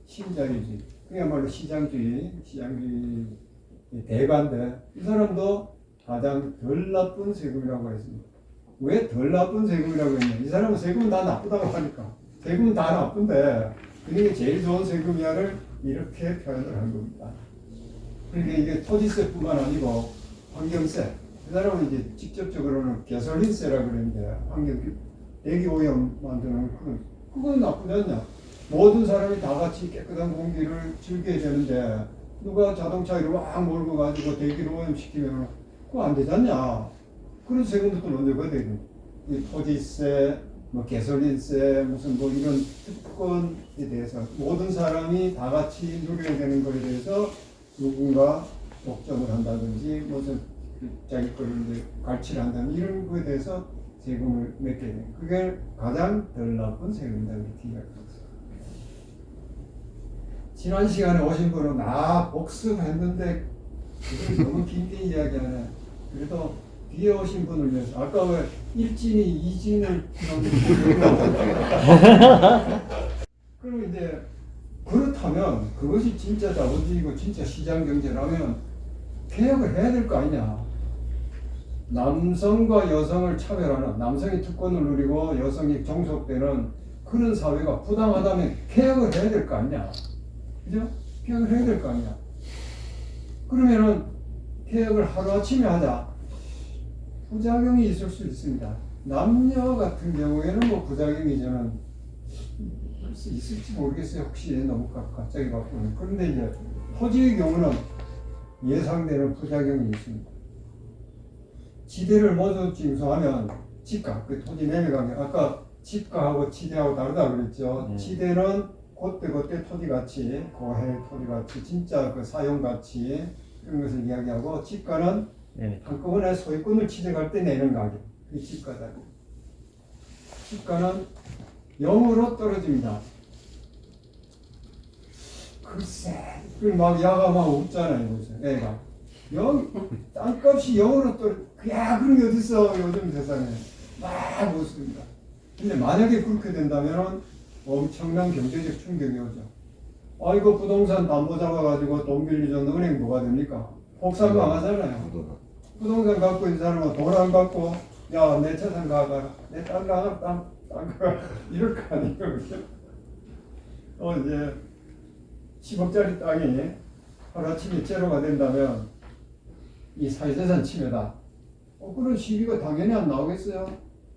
신자유주의, 그야말로 시장주의 대가인데 이 사람도 가장 덜 나쁜 세금이라고 했습니다. 왜 덜 나쁜 세금이라고 했냐? 이 사람은 세금은 다 나쁘다고 하니까 세금은 다 나쁜데 그게 제일 좋은 세금이야를 이렇게 표현을 한 겁니다. 그러니까 이게 토지세뿐만 아니고 환경세, 이 사람은 이제 직접적으로는 개솔린세라고 그러는데 환경 대기 오염 만드는 그건 나쁘지 않냐? 모든 사람이 다 같이 깨끗한 공기를 즐겨야 되는데 누가 자동차를 막 몰고 가지고 대기를 오염시키면 그거 안 되지 않냐? 그런 세금도 또 먼저 걷어야 돼. 이 토지세, 뭐 개솔린세, 무슨 뭐 이런 특권에 대해서 모든 사람이 다 같이 누려야 되는 것에 대해서 누군가 독점을 한다든지 무슨 자기 거를 갈취를 한다든지 이런 거에 대해서 세금을 맺게 돼요. 그게 가장 덜 나쁜 세금이다 이렇게 이야기했어요. 지난 시간에 오신 분은 복습했는데 그걸 너무 길게 이야기하네. 그래도 뒤에 오신 분을 위해서 아까 왜 1진이 2진을 그럼 이제 그렇다면 그것이 진짜 자본주의고 진짜 시장 경제라면 개혁을 해야 될 거 아니냐. 남성과 여성을 차별하는, 남성이 특권을 누리고 여성이 종속되는 그런 사회가 부당하다면 개혁을 해야 될 거 아니냐. 그죠? 개혁을 해야 될 거 아니냐. 그러면은 개혁을 하루아침에 하자. 부작용이 있을 수 있습니다. 남녀 같은 경우에는 뭐 부작용이 저는 있을지 모르겠어요. 혹시 너무 갑자기 바꾸는. 그런데 이제 토지의 경우는 예상되는 부작용이 있습니다. 지대를 모두 징수하면 지가, 그 토지 매매가격, 아까 지가하고 지대하고 다르다 그랬죠. 지대는 그때 토지 가치, 고해 토지 가치, 진짜 그 사용 가치 이런 것을 이야기하고 지가는 한꺼번에 소유권을 취득할 때 내는 가격, 그게 지가다. 지가는 0으로 떨어집니다. 글쎄, 막 야가 막 없잖아요, 애가. 땅값이 0으로 떨어. 그런 게 어딨어, 요즘 세상에. 막 없습니다. 근데 만약에 그렇게 된다면 엄청난 경제적 충격이 오죠. 이거 부동산 담보 잡아가지고 돈 빌리던 은행 뭐가 됩니까? 혹사가 망하잖아요. 부동산 갖고 있는 사람은 돈 안 갖고, 야, 내 재산 가가라. 내 땅 가라, 땅 가라. 이럴 거 아니에요. 이제 10억짜리 땅이 하루아침에 제로가 된다면 이 사회재산 침해다. 그런 시비가 당연히 안 나오겠어요?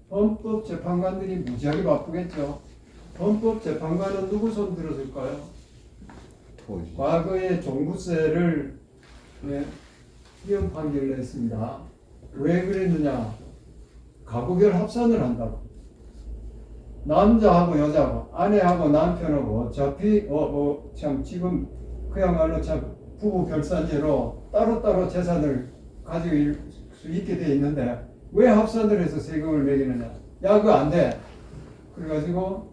헌법재판관들이 무지하게 바쁘겠죠. 헌법재판관은 누구 손 들었을까요? 토지. 과거에 종부세를 위헌 판결을 냈습니다. 왜 그랬느냐? 가구별 합산을 한다고. 남자하고 여자하고 아내하고 남편하고 어차피 참 지금 그야말로 참 부부 결산제로 따로따로 재산을 가지고 수 있게 돼 있는데 왜 합산을 해서 세금을 매기느냐? 야 그거 안 돼. 그래가지고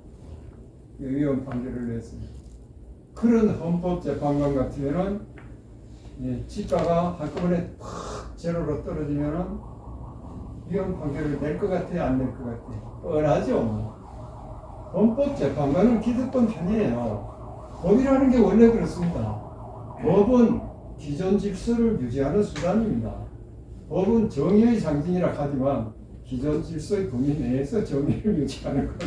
위헌 판결을 냈습니다. 그런 헌법재판관 같으면은 지가가 한꺼번에 팍 제로로 떨어지면은 위헌 판결을 낼 것 같아, 안 낼 것 같아? 뻔하죠. 뭐. 헌법재판관은 기득권 편이에요. 법이라는 게 원래 그렇습니다. 법은 기존 질서를 유지하는 수단입니다. 법은 정의의 상징이라 하지만 기존 질서의 범위 내에서 정의를 유지하는 것.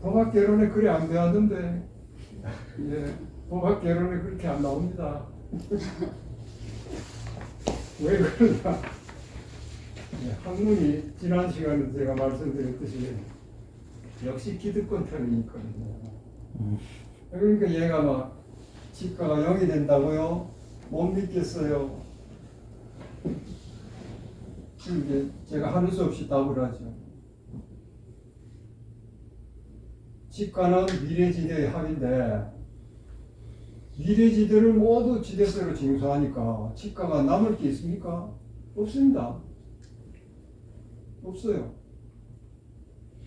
법학 개론에 그래 안 배웠는데 법학 개론에 그렇게 안 나옵니다. 왜 그러냐? 학문이 지난 시간에 제가 말씀드렸듯이 역시 기득권 편이 있거든요. 그러니까 얘가 막 지가가 0이 된다고요? 못 믿겠어요. 이제 제가 하는 수 없이 답을 하죠. 지가는 미래지대의 합인데 미래지대를 모두 지대세로 징수하니까 지가가 남을 게 있습니까? 없습니다. 없어요.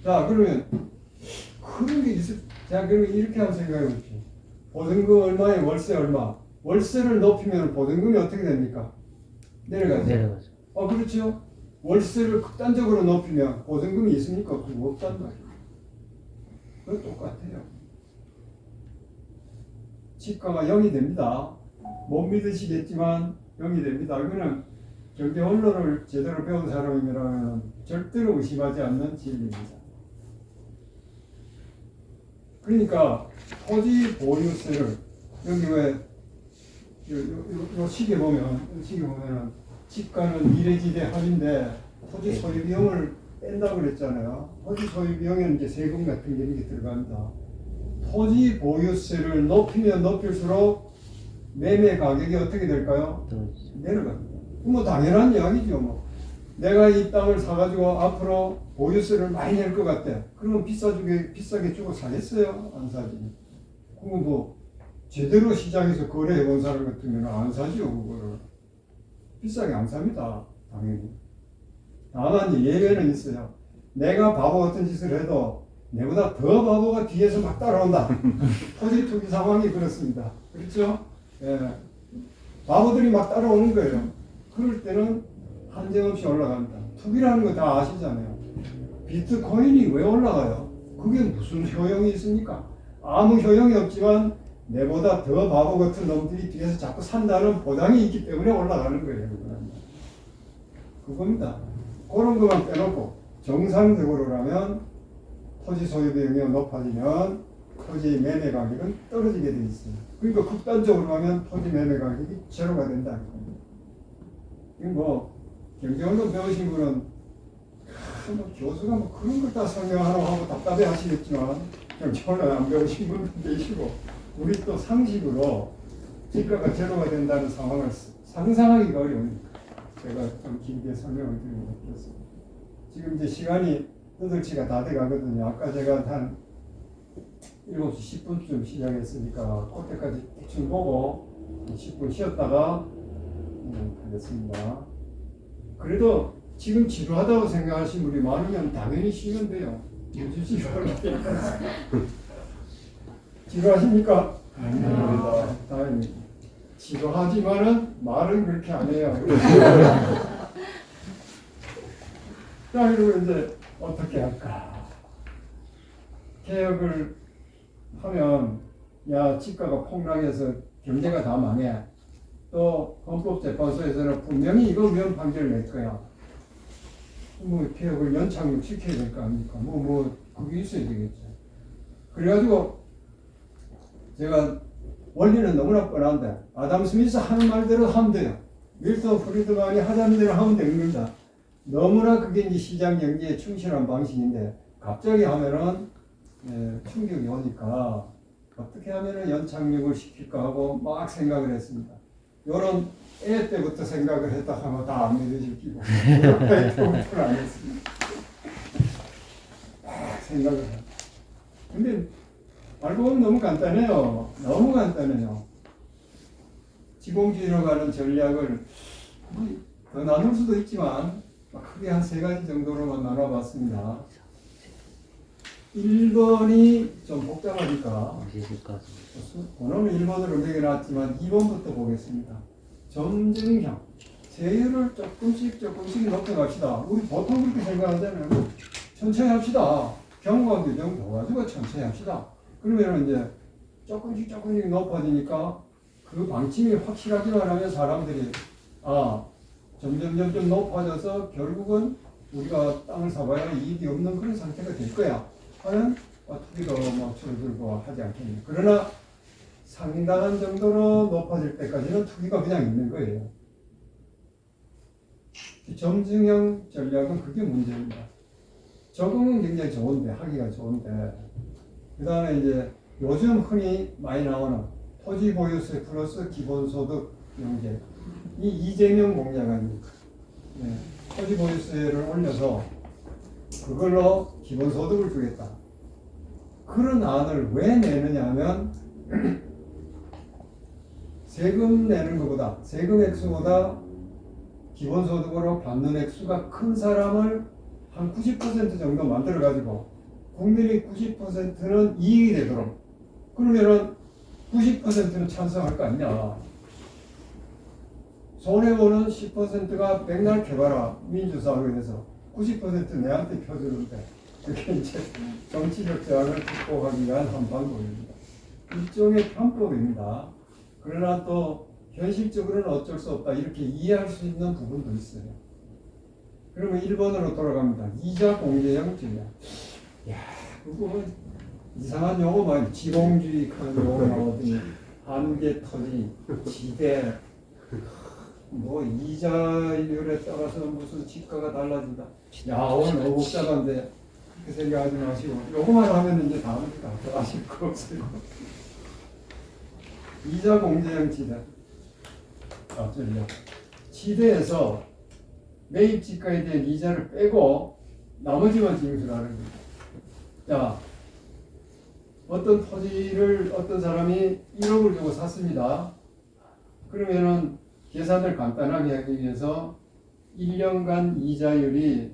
자, 그러면 그런 게 있을. 자, 그러면 이렇게 한번 생각해 보십시오. 보증금 얼마에 월세 얼마? 월세를 높이면 보증금이 어떻게 됩니까? 내려가죠. 그렇죠. 월세를 극단적으로 높이면 보증금이 있습니까? 없단 말이에요. 그건 똑같아요. 지가가 0이 됩니다. 못 믿으시겠지만 0이 됩니다. 이거는 경제 원론을 제대로 배운 사람이라면 절대로 의심하지 않는 진리입니다. 그러니까 토지 보유세를 여기 왜 요 시계 보면은 지가는 미래지대 합인데 토지 소유 비용을 뺀다고 그랬잖아요. 토지 소유 비용에는 이제 세금 같은 게 이렇게 들어갑니다. 토지 보유세를 높이면 높일수록 매매 가격이 어떻게 될까요? 내려갑니다. 뭐 당연한 이야기죠. 뭐 내가 이 땅을 사가지고 앞으로 보유세를 많이 낼 것 같아. 그러면 비싸게 주고 사겠어요? 안 사지. 그럼 뭐 제대로 시장에서 거래해 본 사람 같으면 안 사죠. 그거를 비싸게 안 삽니다. 당연히. 다만 예외는 있어요. 내가 바보 같은 짓을 해도 내보다 더 바보가 뒤에서 막 따라온다. 토지 투기 상황이 그렇습니다. 그렇죠? 예. 바보들이 막 따라오는 거예요. 그럴 때는 한정없이 올라갑니다. 투기라는 거 다 아시잖아요. 비트코인이 왜 올라가요? 그게 무슨 효용이 있습니까? 아무 효용이 없지만 내보다 더 바보 같은 놈들이 뒤에서 자꾸 산다는 보장이 있기 때문에 올라가는 거예요. 그겁니다. 그런 것만 빼놓고 정상적으로라면 토지 소유 비용이 높아지면 토지 매매 가격은 떨어지게 돼 있어요. 그러니까 극단적으로 하면 토지 매매 가격이 제로가 된다. 뭐 경제원론 배우신 분은 뭐 교수가 뭐 그런 걸 다 설명하라고 하고 답답해 하시겠지만 경제원론 안 배우신 분도 계시고 우리 또 상식으로 지가가 제로가 된다는 상황을 상상하기가 어려우니까 제가 좀 길게 설명을 드리고 싶겠습니다. 지금 이제 시간이 8시가 다 돼가거든요. 아까 제가 한 7시 10분쯤 시작했으니까 그때까지 대충 보고 10분 쉬었다가 하겠습니다. 그래도 지금 지루하다고 생각하시는 분이 많으면 당연히 쉬면 돼요. 지루하십니까? 아닙니다. 다행입니다. 지루하지만은 말은 그렇게 안 해요. 자, 그리고 이제 어떻게 할까? 개혁을 하면 야 지가가 폭락해서 경제가 다 망해. 또 헌법재판소에서는 분명히 이거 위헌 판결을 낼 거야. 뭐 개혁을 연착륙 시켜야 될 거 아닙니까? 그게 있어야 되겠죠. 그래가지고 제가 원리는 너무나 뻔한데 아담 스미스 하는 말대로 하면 돼요. 밀턴 프리드만이 하자는 대로 하면 되는 겁니다. 너무나 그게 이제 시장 경제에 충실한 방식인데 갑자기 하면은 충격이 오니까 어떻게 하면은 연착륙을 시킬까 하고 막 생각을 했습니다. 요런 애 때부터 생각을 했다 하면 다 안 믿어질 끼고 애 때부터는 안 했습니다. 막 생각을 해요. 근데 알고 보면 너무 간단해요. 너무 간단해요. 지공주의로 가는 전략을 더 나눌 수도 있지만 크게 한 세 가지 정도로만 나눠봤습니다. 1번이 좀 복잡하니까 번호는 1번으로 매겨놨지만 2번부터 보겠습니다. 점증형 세율을 조금씩 높여갑시다. 우리 보통 그렇게 생각하잖아요. 천천히 합시다. 경과 규정 넣어가지고 천천히 합시다. 그러면 이제 조금씩 높아지니까 그 방침이 확실하기만 하면 사람들이 점점 높아져서 결국은 우리가 땅을 사봐야 이익이 없는 그런 상태가 될 거야 하는 투기도 뭐 줄어들고 하지 않겠냐. 그러나 상당한 정도로 높아질 때까지는 투기가 그냥 있는 거예요. 점증형 전략은 그게 문제입니다. 적응은 굉장히 좋은데, 하기가 좋은데, 그 다음에 이제 요즘 흔히 많이 나오는 토지 보유세 플러스 기본소득 연계, 이 이재명 공약 아닙니까? 토지 보유세를 올려서 그걸로 기본소득을 주겠다. 그런 안을 왜 내느냐 하면 세금 내는 것보다, 세금 액수보다 기본소득으로 받는 액수가 큰 사람을 한 90% 정도 만들어가지고 국민의 90%는 이익이 되도록, 그러면은 90%는 찬성할 거 아니냐. 손해보는 10%가 백날 캐봐라 민주사회에서 90% 내한테 펴주는데, 그게 이제 정치적 저항을 극복하기 위한 한 방법입니다. 일종의 편법입니다. 그러나 또 현실적으로는 어쩔 수 없다 이렇게 이해할 수 있는 부분도 있어요. 그러면 1번으로 돌아갑니다. 이자 공제형 전략. 야, 그거 이상한 용어 많이, 지공주의 그런 용어 나오더니 한계 토지, 지대, 뭐 이자율에 따라서 무슨 지가가 달라진다. 야, 오늘 너무 복잡한데 그렇게 생각하지 마시고 요거만 하면 이제 다음부터 더 아실 거 없어요. 이자 공제형 지대. 전략. 지대에서 매입 지가에 대한 이자를 빼고 나머지만 징수하는 겁니다. 자, 어떤 토지를 어떤 사람이 1억을 주고 샀습니다. 그러면은 계산을 간단하게 하기 위해서 1년간 이자율이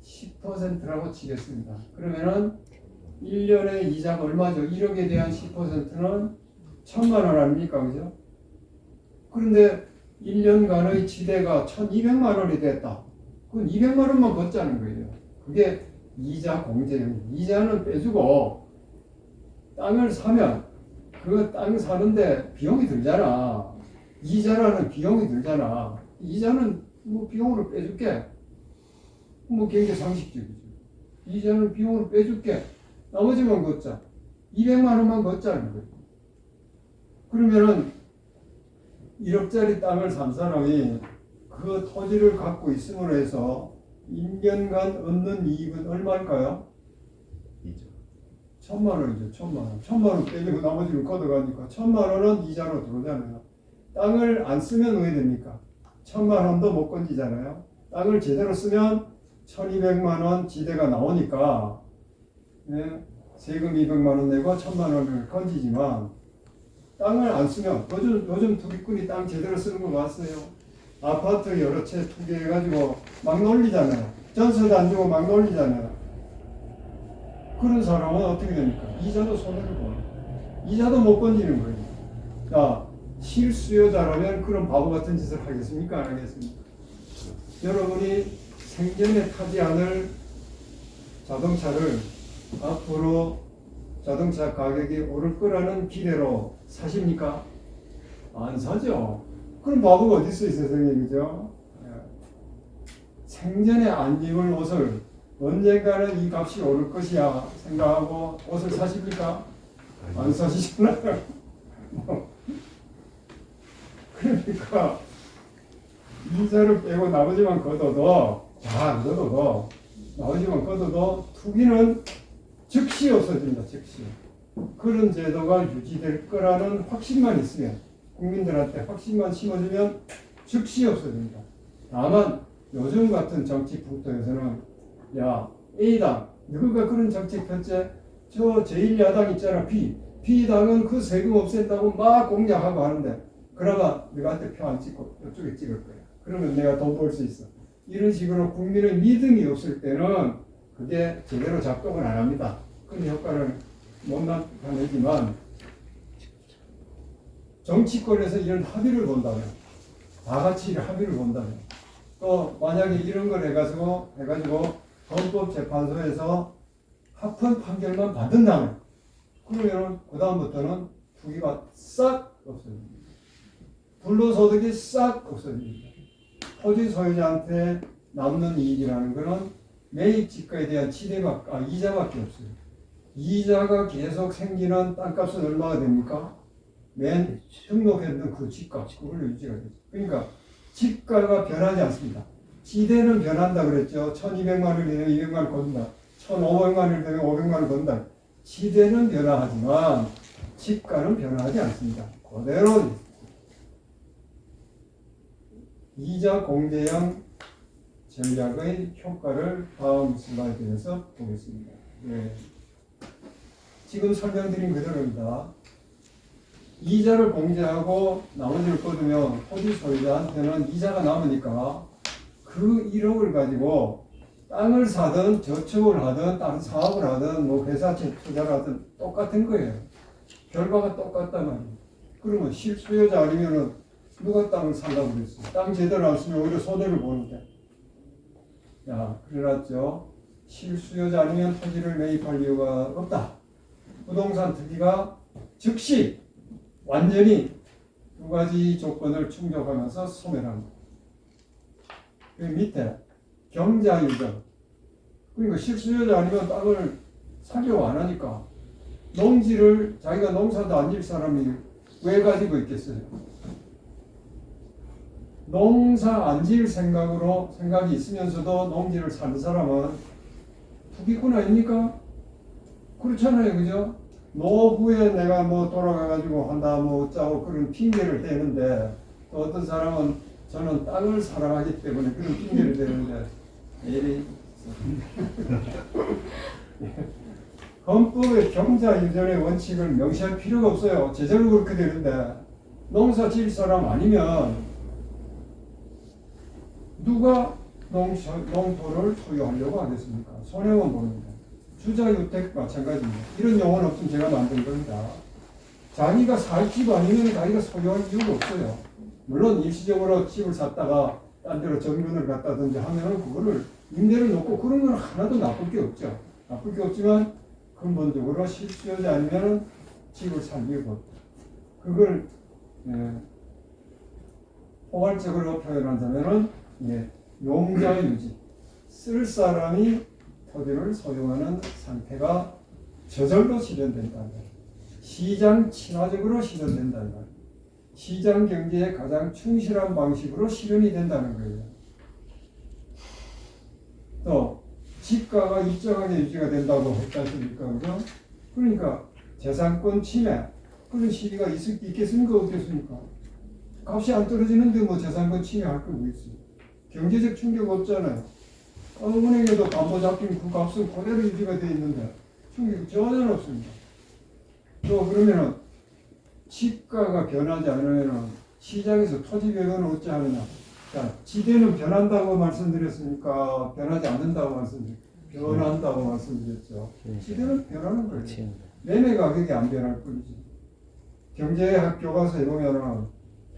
10%라고 치겠습니다. 그러면은 1년의 이자가 얼마죠? 1억에 대한 10%는 1,000만 원 아닙니까? 그죠? 그런데 1년간의 지대가 1,200만 원이 됐다. 그건 200만 원만 걷자는 거예요. 그게 이자 공제형입니다. 이자는 빼주고 땅을 사면 그 땅 사는데 비용이 들잖아. 이자라는 비용이 들잖아. 이자는 뭐 비용으로 빼줄게. 뭐 굉장히 상식적이죠. 이자는 비용으로 빼줄게. 나머지만 걷자. 200만 원만 걷자는 거예요. 그러면은 1억짜리 땅을 산 사람이 그 토지를 갖고 있음으로 해서 1년간 얻는 이익은 얼마일까요? 1,000만 원이죠. 1,000만 원. 1,000만 원 빼고 나머지를 걷어가니까 1,000만 원은 이자로 들어오잖아요. 땅을 안 쓰면 왜 됩니까? 1,000만 원도 못 건지잖아요. 땅을 제대로 쓰면 1,200만 원 지대가 나오니까 세금 200만 원 내고 1,000만 원을 건지지만 땅을 안 쓰면 요즘 투기꾼이 땅 제대로 쓰는 거 봤어요. 아파트 여러 채 투기해가지고 막 놀리잖아요. 전세도 안 주고 막 놀리잖아요. 그런 사람은 어떻게 됩니까? 이자도 손해를 보는, 이자도 못 건지는 거예요. 자, 실수요자라면 그런 바보 같은 짓을 하겠습니까? 안 하겠습니까? 여러분이 생전에 타지 않을 자동차를 앞으로 자동차 가격이 오를 거라는 기대로 사십니까? 안 사죠. 그럼 바보가 어디 있어요, 세상에, 그죠? 생전에 안 입을 옷을 언젠가는 이 값이 오를 것이야 생각하고 옷을 사십니까? 안 사시잖아요. 그러니까 이자를 빼고 나머지만 걷어도 다 걷어도 나머지만 걷어도 투기는 즉시 없어진다. 즉시. 그런 제도가 유지될 거라는 확신만 있으면 국민들한테 확신만 심어주면 즉시 없어진다. 다만 요즘 같은 정치 풍토에서는 야 A당 누가 그런 정책 폈지? 저 제1야당 있잖아 B당은 그 세금 없앤다고 막 공약하고 하는데 그러면 너한테 표 안 찍고 이쪽에 찍을 거야. 그러면 내가 돈 벌 수 있어. 이런 식으로 국민의 믿음이 없을 때는 그게 제대로 작동을 안 합니다. 그런 효과를 못 나타내지만 정치권에서 이런 합의를 본다면 다 같이 합의를 본다면 또 만약에 이런 걸 해가지고 헌법재판소에서 합헌 판결만 받는다면 그러면 그 다음부터는 투기가 싹 없어집니다. 불로소득이 싹 없어집니다. 토지 소유자한테 남는 이익이라는 것은 매입 지가에 대한 이자밖에 없어요. 이자가 계속 생기는 땅값은 얼마가 됩니까? 맨 등록했던 그 집값 그걸로 유지가 되죠. 그러니까 집가가 변하지 않습니다. 지대는 변한다 그랬죠. 1200만 원이 되면 200만 원 건다. 1500만 원이 되면 500만 원 건다. 지대는 변화하지만 집가는 변화하지 않습니다. 그대로 이자 공제형 전략의 효과를 다음 슬라이드에서 보겠습니다. 네. 지금 설명드린 그대로입니다. 이자를 공제하고 나머지를 걷으면 토지 소유자한테는 이자가 남으니까 그 1억을 가지고 땅을 사든 저축을 하든 다른 사업을 하든 뭐 회사채 투자를 하든 똑같은 거예요. 결과가 똑같단 말이에요. 그러면 실수요자 아니면은 누가 땅을 살라고 그랬어요? 땅 제대로 안 쓰면 오히려 손해를 보는데. 야, 그래놨죠. 실수요자 아니면 토지를 매입할 이유가 없다. 부동산 투기가 즉시 완전히 두 가지 조건을 충족하면서 소멸합니다. 그 밑에 경자유전. 그러니까 실수요자 아니면 땅을 사려고 안 하니까 농지를 자기가 농사도 안 질 사람이 왜 가지고 있겠어요? 농사 안 지을 생각이 있으면서도 농지를 사는 사람은 투기꾼 아닙니까? 그렇잖아요, 그죠? 노후에 내가 뭐 돌아가가지고 한다, 뭐 어쩌고 그런 핑계를 대는데 또 어떤 사람은 저는 땅을 사랑하기 때문에 그런 핑계를 대는데 에이 헌법의 경자유전의 원칙을 명시할 필요가 없어요. 제대로 그렇게 되는데 농사 지을 사람 아니면 누가 농토를 소유하려고 하겠습니까? 손해만 보는데. 주자유택 마찬가지입니다. 이런 용어는 없으면 제가 만든 겁니다. 자기가 살 집 아니면 자기가 소유할 이유가 없어요. 물론 일시적으로 집을 샀다가 딴 데로 정근을 갔다든지 하면은 그거를 임대를 놓고 그런 건 하나도 나쁠 게 없죠. 나쁠 게 없지만 근본적으로 실수요자 아니면은 집을 살 이유가 없다. 그걸 포괄적으로 표현한다면은 용자 유지, 쓸 사람이 토지를 소유하는 상태가 저절로 실현된다는 거예요. 시장 친화적으로 실현된다는 거예요. 시장 경제에 가장 충실한 방식으로 실현이 된다는 거예요. 또 집가가 일정하게 유지가 된다고 했지 않습니까? 그죠? 그러니까 재산권 침해 그런 시비가 있겠습니까? 없겠습니까? 값이 안 떨어지는데 뭐 재산권 침해할 거 뭐 있어요? 경제적 충격 없잖아요. 은행에도 담보 잡힌 그 값은 그대로 유지가 되어 있는데 충격이 전혀 없습니다. 또 그러면은 집가가 변하지 않으면은 시장에서 토지 배분은 어찌 하느냐? 자, 지대는 변한다고 말씀드렸으니까 변하지 않는다고 변한다고 말씀드렸죠. 지대는 변하는 거예요. 매매 가격이 안 변할 뿐이지. 경제학 교과서에 보면은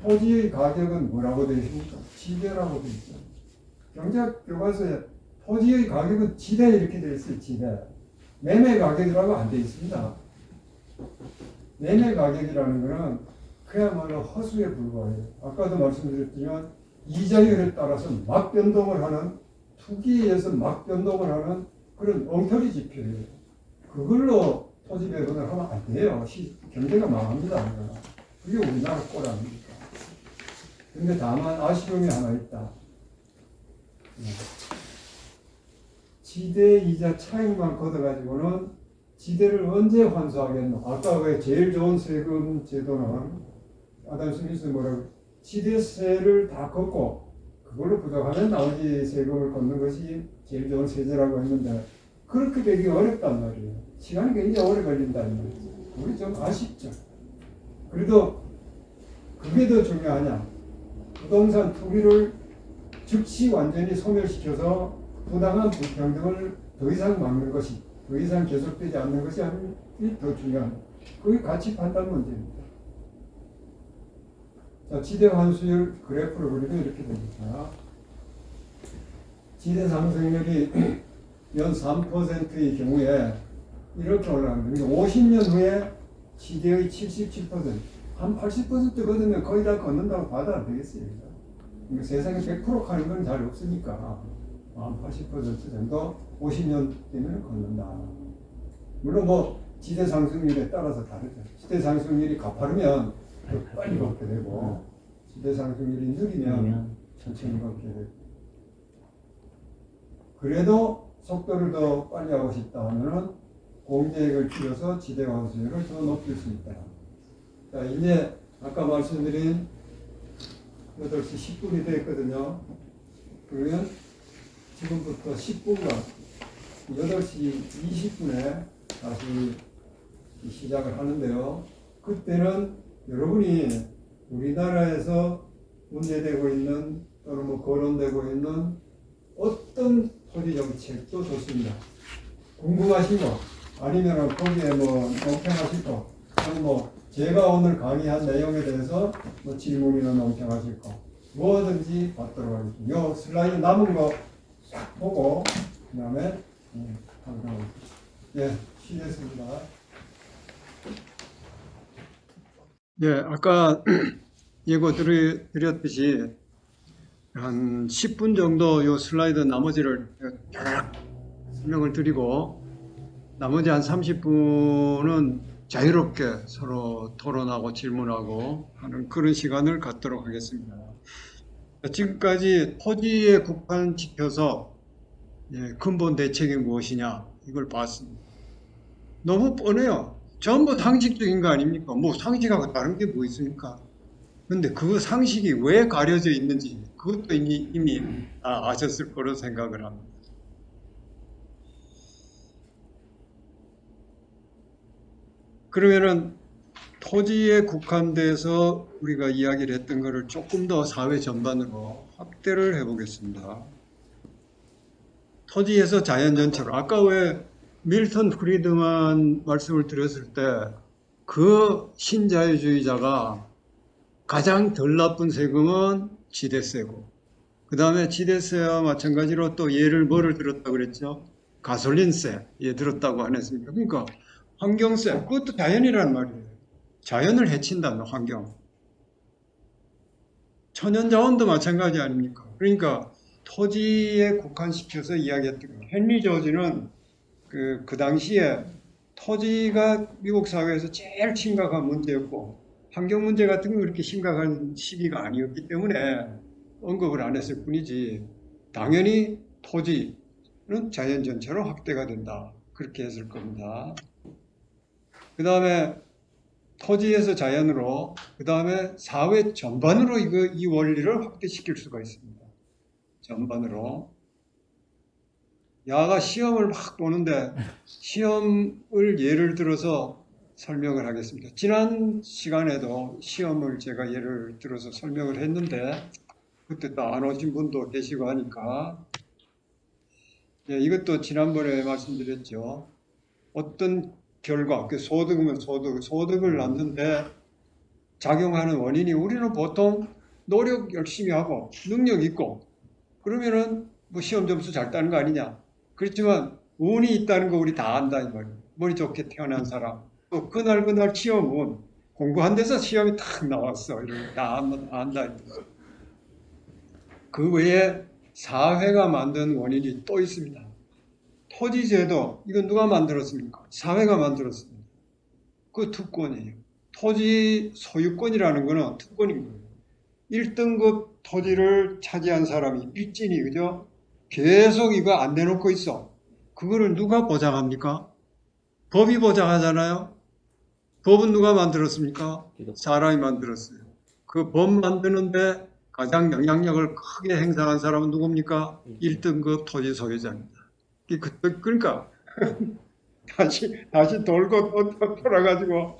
토지의 가격은 뭐라고 되어 있습니까? 지대라고 되어 있죠. 경제학 교과서에 토지의 가격은 지대 이렇게 되어 있어요. 지대. 매매 가격이라고 안 되어 있습니다. 매매 가격이라는 것은 그야말로 허수에 불과해요. 아까도 말씀드렸지만 이자율에 따라서 막 변동을 하는 투기에 의해서 막 변동을 하는 그런 엉터리 지표예요. 그걸로 토지 배분을 하면 안 돼요. 경제가 망합니다. 그게 우리나라 꼴 아닙니까? 근데 다만 아쉬움이 하나 있다. 지대이자 차익만 걷어가지고는 지대를 언제 환수하겠노? 아까 왜 제일 좋은 세금 제도는 아담 스미스 뭐라고 지대세를 다 걷고 그걸로 부족하면 나머지 세금을 걷는 것이 제일 좋은 세제라고 했는데 그렇게 되기 어렵단 말이에요. 시간이 굉장히 오래 걸린다는 말이죠. 우리 좀 아쉽죠. 그래도 그게 더 중요하냐? 부동산 투기를 즉시 완전히 소멸시켜서 부당한 불평등을 더 이상 막는 것이, 더 이상 계속되지 않는 것이 더 중요합니다. 그게 가치 판단 문제입니다. 자, 지대 환수율 그래프를 그리면 이렇게 됩니다. 지대 상승률이 연 3%의 경우에 이렇게 올라갑니다. 50년 후에 지대의 77%, 한 80% 걷으면 거의 다 걷는다고 봐도 안 되겠어요. 그러니까 세상에 100% 가는 건 잘 없으니까 한 80% 정도 50년 되면 걷는다. 물론 뭐 지대 상승률에 따라서 다르죠. 지대 상승률이 가파르면 더 빨리 걷게 되고 지대 상승률이 느리면 천천히 걷게 되고 그래도 속도를 더 빨리 하고 싶다 하면은 공제액을 줄여서 지대 환수율을 더 높일 수 있다. 자, 이제 아까 말씀드린 8시 10분이 됐거든요. 그러면 지금부터 10분간 8시 20분에 다시 시작을 하는데요. 그때는 여러분이 우리나라에서 문제되고 있는 또는 뭐 거론되고 있는 어떤 토지 정책도 좋습니다. 궁금하신 거 아니면 거기에 뭐 논평하실 거 아니면 뭐 제가 오늘 강의한 내용에 대해서 뭐 질문이나 논평하실 거 뭐든지 받도록 하겠습니다. 요 슬라이드 남은 거 싹 보고 그 다음에 하도록 하겠습니다. 예, 쉬겠습니다. 예, 아까 예고 드렸듯이 한 10분 정도 요 슬라이드 나머지를 설명을 드리고 나머지 한 30분은 자유롭게 서로 토론하고 질문하고 하는 그런 시간을 갖도록 하겠습니다. 지금까지 토지에 국한시켜서 근본 대책이 무엇이냐 이걸 봤습니다. 너무 뻔해요. 전부 상식적인 거 아닙니까? 뭐 상식하고 다른 게 뭐 있습니까? 근데 그 상식이 왜 가려져 있는지 그것도 이미 아셨을 거로 생각을 합니다. 그러면은 토지에 국한돼서 우리가 이야기를 했던 것을 조금 더 사회 전반으로 확대를 해보겠습니다. 토지에서 자연 전체로 아까 왜 밀턴 프리드만 말씀을 드렸을 때 그 신자유주의자가 가장 덜 나쁜 세금은 지대세고 그 다음에 지대세와 마찬가지로 또 예를 뭐를 들었다고 그랬죠? 가솔린세 들었다고 안 했습니까? 그러니까 환경세 그것도 자연이란 말이에요. 자연을 해친다는 환경. 천연자원도 마찬가지 아닙니까? 그러니까 토지에 국한시켜서 이야기했던 거예요. 헨리 조지는 그 당시에 토지가 미국 사회에서 제일 심각한 문제였고 환경 문제 같은 건 그렇게 심각한 시기가 아니었기 때문에 언급을 안 했을 뿐이지 당연히 토지는 자연 전체로 확대가 된다. 그렇게 했을 겁니다. 그 다음에 토지에서 자연으로 그 다음에 사회 전반으로 이 원리를 확대시킬 수가 있습니다. 전반으로. 야가 시험을 막 보는데 시험을 예를 들어서 설명을 하겠습니다. 지난 시간에도 시험을 제가 예를 들어서 설명을 했는데 그때 또 안 오신 분도 계시고 하니까 이것도 지난번에 말씀드렸죠. 어떤 결과, 소득이면 소득을 낳는데 작용하는 원인이 우리는 보통 노력 열심히 하고 능력 있고 그러면은 뭐 시험 점수 잘 따는 거 아니냐. 그렇지만 운이 있다는 거 우리 다 안다 이 말이에요. 머리 좋게 태어난 사람. 또 그날 시험은 공부한 데서 시험이 탁 나왔어. 이런 다 안다. 그 외에 사회가 만든 원인이 또 있습니다. 토지제도 이건 누가 만들었습니까? 사회가 만들었습니다. 그 특권이에요. 토지 소유권이라는 거는 특권인 거예요. 1등급 토지를 차지한 사람이 일진이, 그죠? 계속 이거 안 내놓고 있어. 그거를 누가 보장합니까? 법이 보장하잖아요. 법은 누가 만들었습니까? 사람이 만들었어요. 그 법 만드는데 가장 영향력을 크게 행사한 사람은 누굽니까? 1등급 토지 소유자입니다. 그러니까 다시 돌고 또 돌아가지고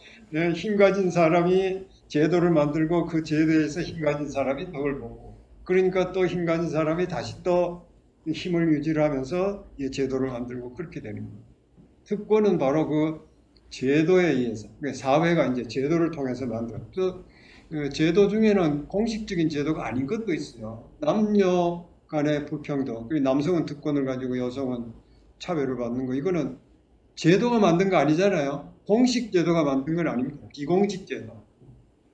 힘 가진 사람이 제도를 만들고 그 제도에서 힘 가진 사람이 덕을 보고, 그러니까 또 힘 가진 사람이 다시 또 힘을 유지를 하면서 이 제도를 만들고 그렇게 되는 거예요. 특권은 바로 그 제도에 의해서, 사회가 이제 제도를 통해서 만든, 그 제도 중에는 공식적인 제도가 아닌 것도 있어요. 남녀 간의 불평등, 남성은 특권을 가지고 여성은 차별을 받는 거, 이거는 제도가 만든 거 아니잖아요. 공식 제도가 만든 건 아닙니다. 비공식 제도.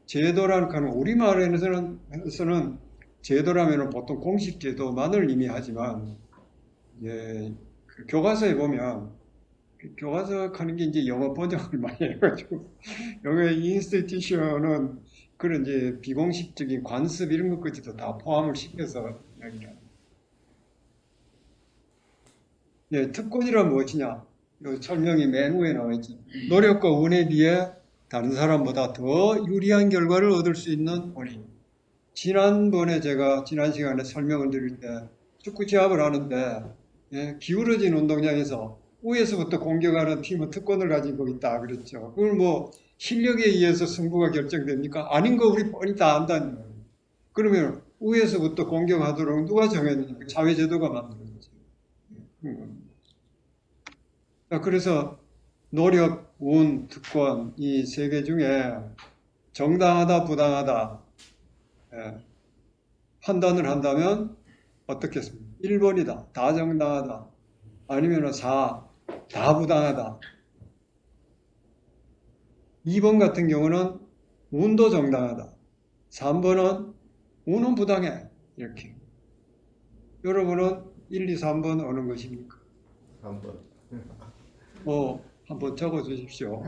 제도라는 건 우리말에서는 제도라면 보통 공식 제도만을 의미하지만, 예, 그 교과서에 보면 교과서 하는 게 이제 영어 번역을 많이 해가지고 영어의 인스티튜션은 그런 이제 비공식적인 관습 이런 것까지도 다 포함을 시켜서 이야기합니다. 예, 특권이란 무엇이냐? 이 설명이 맨 위에 나와 있죠. 노력과 운에 비해 다른 사람보다 더 유리한 결과를 얻을 수 있는 운이. 지난번에 제가 지난 시간에 설명을 드릴 때 축구 시합을 하는데, 예, 기울어진 운동장에서 위에서부터 공격하는 팀은 특권을 가지고 있다 그랬죠. 그걸 뭐 실력에 의해서 승부가 결정됩니까? 아닌 거 우리 뻔히 다 안다는 거예요. 그러면 위에서부터 공격하도록 누가 정했느냐? 사회제도가 만든 거죠. 그래서 노력, 운, 특권 이 세 개 중에 정당하다, 부당하다, 예, 판단을 한다면 어떻겠습니까? 1번이다, 다 정당하다. 아니면 4, 다 부당하다. 2번 같은 경우는 운도 정당하다. 3번은 운은 부당해. 이렇게. 여러분은 1, 2, 3번 어느 것입니까? 3번. 한번 적어 주십시오.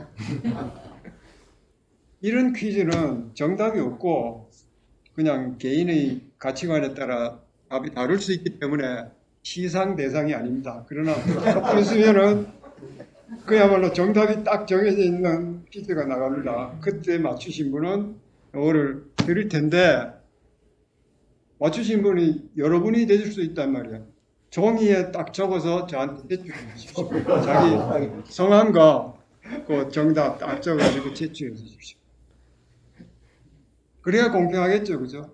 이런 퀴즈는 정답이 없고 그냥 개인의 가치관에 따라 답이 다를 수 있기 때문에 시상 대상이 아닙니다. 그러나 있으면은 그야말로 정답이 딱 정해져 있는 퀴즈가 나갑니다. 그때 맞추신 분은 이거를 드릴 텐데, 맞추신 분이 여러분이 되실 수 있단 말이에요. 종이에 딱 적어서 저한테 제출해 주십시오. 자기 성함과 그 정답 딱 적어가지고 제출해 주십시오. 그래야 공평하겠죠, 그죠?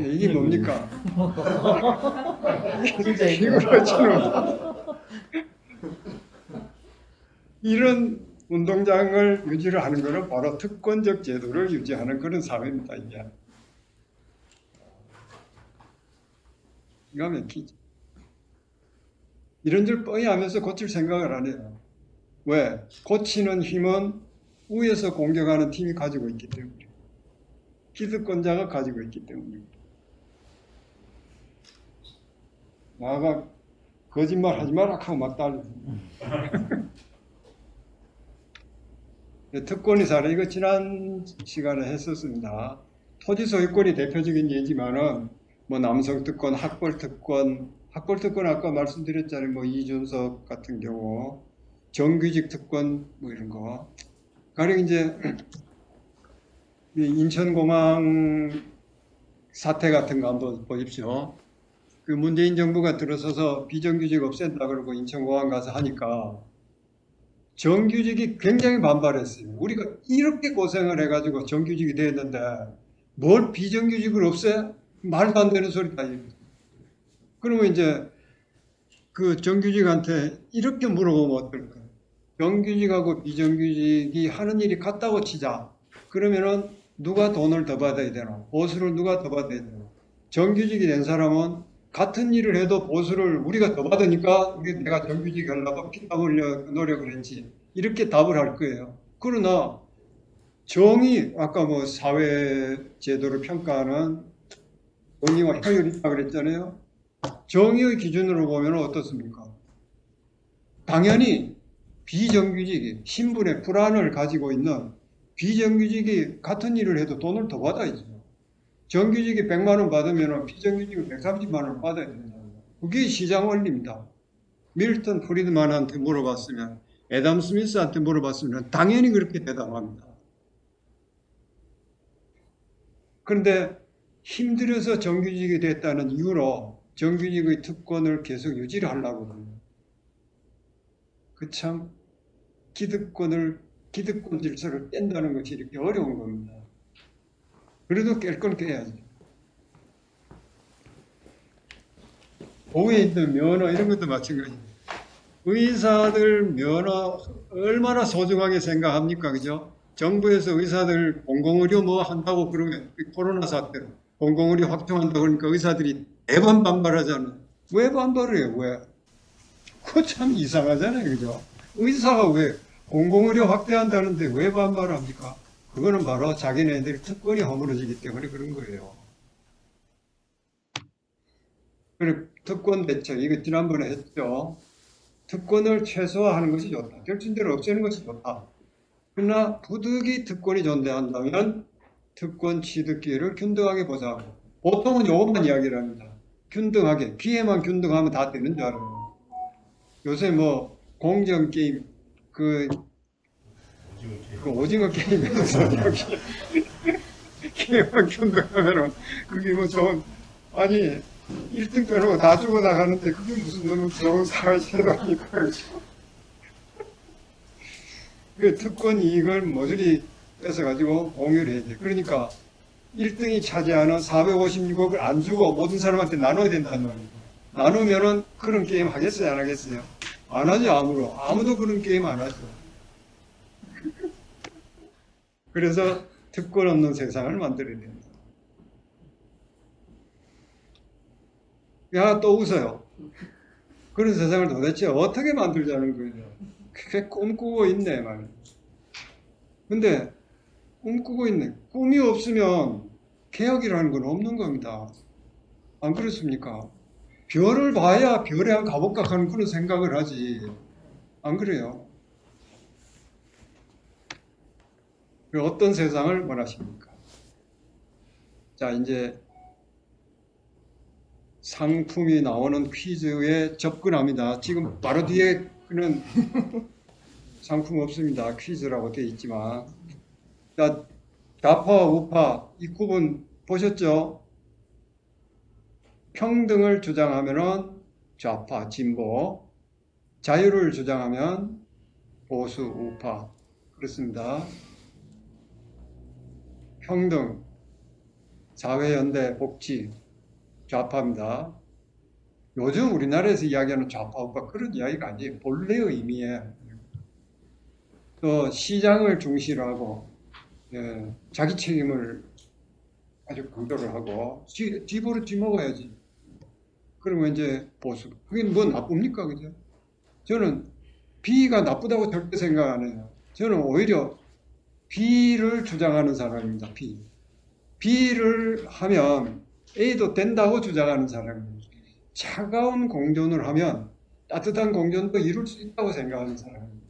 예, 이게 뭡니까? 진짜 기울어지는 이런 운동장을 유지를 하는 것은 바로 특권적 제도를 유지하는 그런 사회입니다. 이게 기가 막히죠. 이런 줄 뻔히 하면서 고칠 생각을 안 해요. 왜? 고치는 힘은 위에서 공격하는 팀이 가지고 있기 때문에, 기득권자가 가지고 있기 때문입니다. 나가 거짓말 하지 마라 하고 막 달립니다. 특권의 사례, 이거 지난 시간에 했었습니다. 토지 소유권이 대표적인 예지만은 뭐 남성 특권, 학벌 특권 아까 말씀드렸잖아요. 뭐 이준석 같은 경우 정규직 특권 뭐 이런 거. 가령 이제 인천공항 사태 같은 거 한번 보십시오. 그 문재인 정부가 들어서서 비정규직 없앤다 그러고 인천공항 가서 하니까 정규직이 굉장히 반발했어요. 우리가 이렇게 고생을 해가지고 정규직이 됐는데 뭘 비정규직을 없애? 말도 안 되는 소리다. 그러면 이제 그 정규직한테 이렇게 물어보면 어떨까? 정규직하고 비정규직이 하는 일이 같다고 치자. 그러면은 누가 돈을 더 받아야 되나? 보수를 누가 더 받아야 되나? 정규직이 된 사람은 같은 일을 해도 보수를 우리가 더 받으니까 내가 정규직 하려고 피땀 흘려 노력을 했지. 이렇게 답을 할 거예요. 그러나 정의, 아까 뭐 사회 제도를 평가하는 정의와 효율이 있다고 그랬잖아요. 정의의 기준으로 보면 어떻습니까? 당연히 비정규직이 신분의 불안을 가지고 있는 비정규직이 같은 일을 해도 돈을 더 받아야죠. 정규직이 100만 원 받으면 비정규직은 130만 원 받아야 된다. 그게 시장 원리입니다. 밀턴 프리드만한테 물어봤으면, 애담 스미스한테 물어봤으면 당연히 그렇게 대답합니다. 그런데 힘들어서 정규직이 됐다는 이유로 정규직의 특권을 계속 유지를 하려고 합니다. 그 참 기득권 질서를 깬다는 것이 이렇게 어려운 겁니다. 그래도 깰 건 깨야지. 보에 있는 면허 이런 것도 마찬가지입니다. 의사들 면허 얼마나 소중하게 생각합니까? 그죠? 정부에서 의사들 공공의료 뭐 한다고 그러면 코로나 사태로 공공의료 확충한다고 그러니까 의사들이 매번 반발하잖아요. 왜 반발을 해요? 왜? 그거 참 이상하잖아요. 그죠? 의사가 왜 공공의료 확대한다는데 왜 반발합니까? 그거는 바로 자기네들 특권이 허물어지기 때문에 그런 거예요. 그리고 특권 대책, 이거 지난번에 했죠. 특권을 최소화하는 것이 좋다. 결진대로 없애는 것이 좋다. 그러나 부득이 특권이 존재한다면 특권 취득 기회를 균등하게 보장하고, 보통은 요것만 이야기를 합니다. 균등하게, 기회만 균등하면 다 되는 줄 알아요. 요새 뭐 공정 게임 그 오징어 게임에서 기회만 균등하면은 그게 뭐 좋은, 아니 1등 빼놓고 다 주고 나가는데 그게 무슨 너무 좋은 사회 제도입니까? 그 특권 이익을 모조리 뺏어가지고 공유를 해야 돼. 그러니까 1등이 차지하는 456억을 안 주고 모든 사람한테 나눠야 된다는 말이에요. 나누면은 그런 게임 하겠어요? 안 하겠어요? 안 하죠, 아무도 그런 게임 안 하죠. 그래서 특권 없는 세상을 만들어야 됩니다. 야, 또 웃어요. 그런 세상을 도대체 어떻게 만들자는 거예요? 그게 꿈꾸고 있네, 말이에요. 근데 꿈꾸고 있네. 꿈이 없으면 개혁이라는 건 없는 겁니다. 안 그렇습니까? 별을 봐야 별에 한 가볼까 하는 그런 생각을 하지. 안 그래요? 어떤 세상을 원하십니까? 자, 이제 상품이 나오는 퀴즈에 접근합니다. 지금 바로 뒤에는 상품 없습니다. 퀴즈라고 되어 있지만. 자, 좌파와 우파 이 구분 보셨죠? 평등을 주장하면은 좌파, 진보, 자유를 주장하면 보수, 우파. 그렇습니다. 평등, 사회연대, 복지, 좌파입니다. 요즘 우리나라에서 이야기하는 좌파, 우파 그런 이야기가 아니에요. 본래의 의미에 또 시장을 중시로 하고 자기 책임을 아주 강조를 하고 뒤버릇 뒤먹어야지. 그러면 이제 보수. 그게 뭐 나쁩니까? 그죠? 저는 B가 나쁘다고 절대 생각 안 해요. 저는 오히려 B를 주장하는 사람입니다. B를 하면 A도 된다고 주장하는 사람입니다. 차가운 공존을 하면 따뜻한 공존도 이룰 수 있다고 생각하는 사람입니다.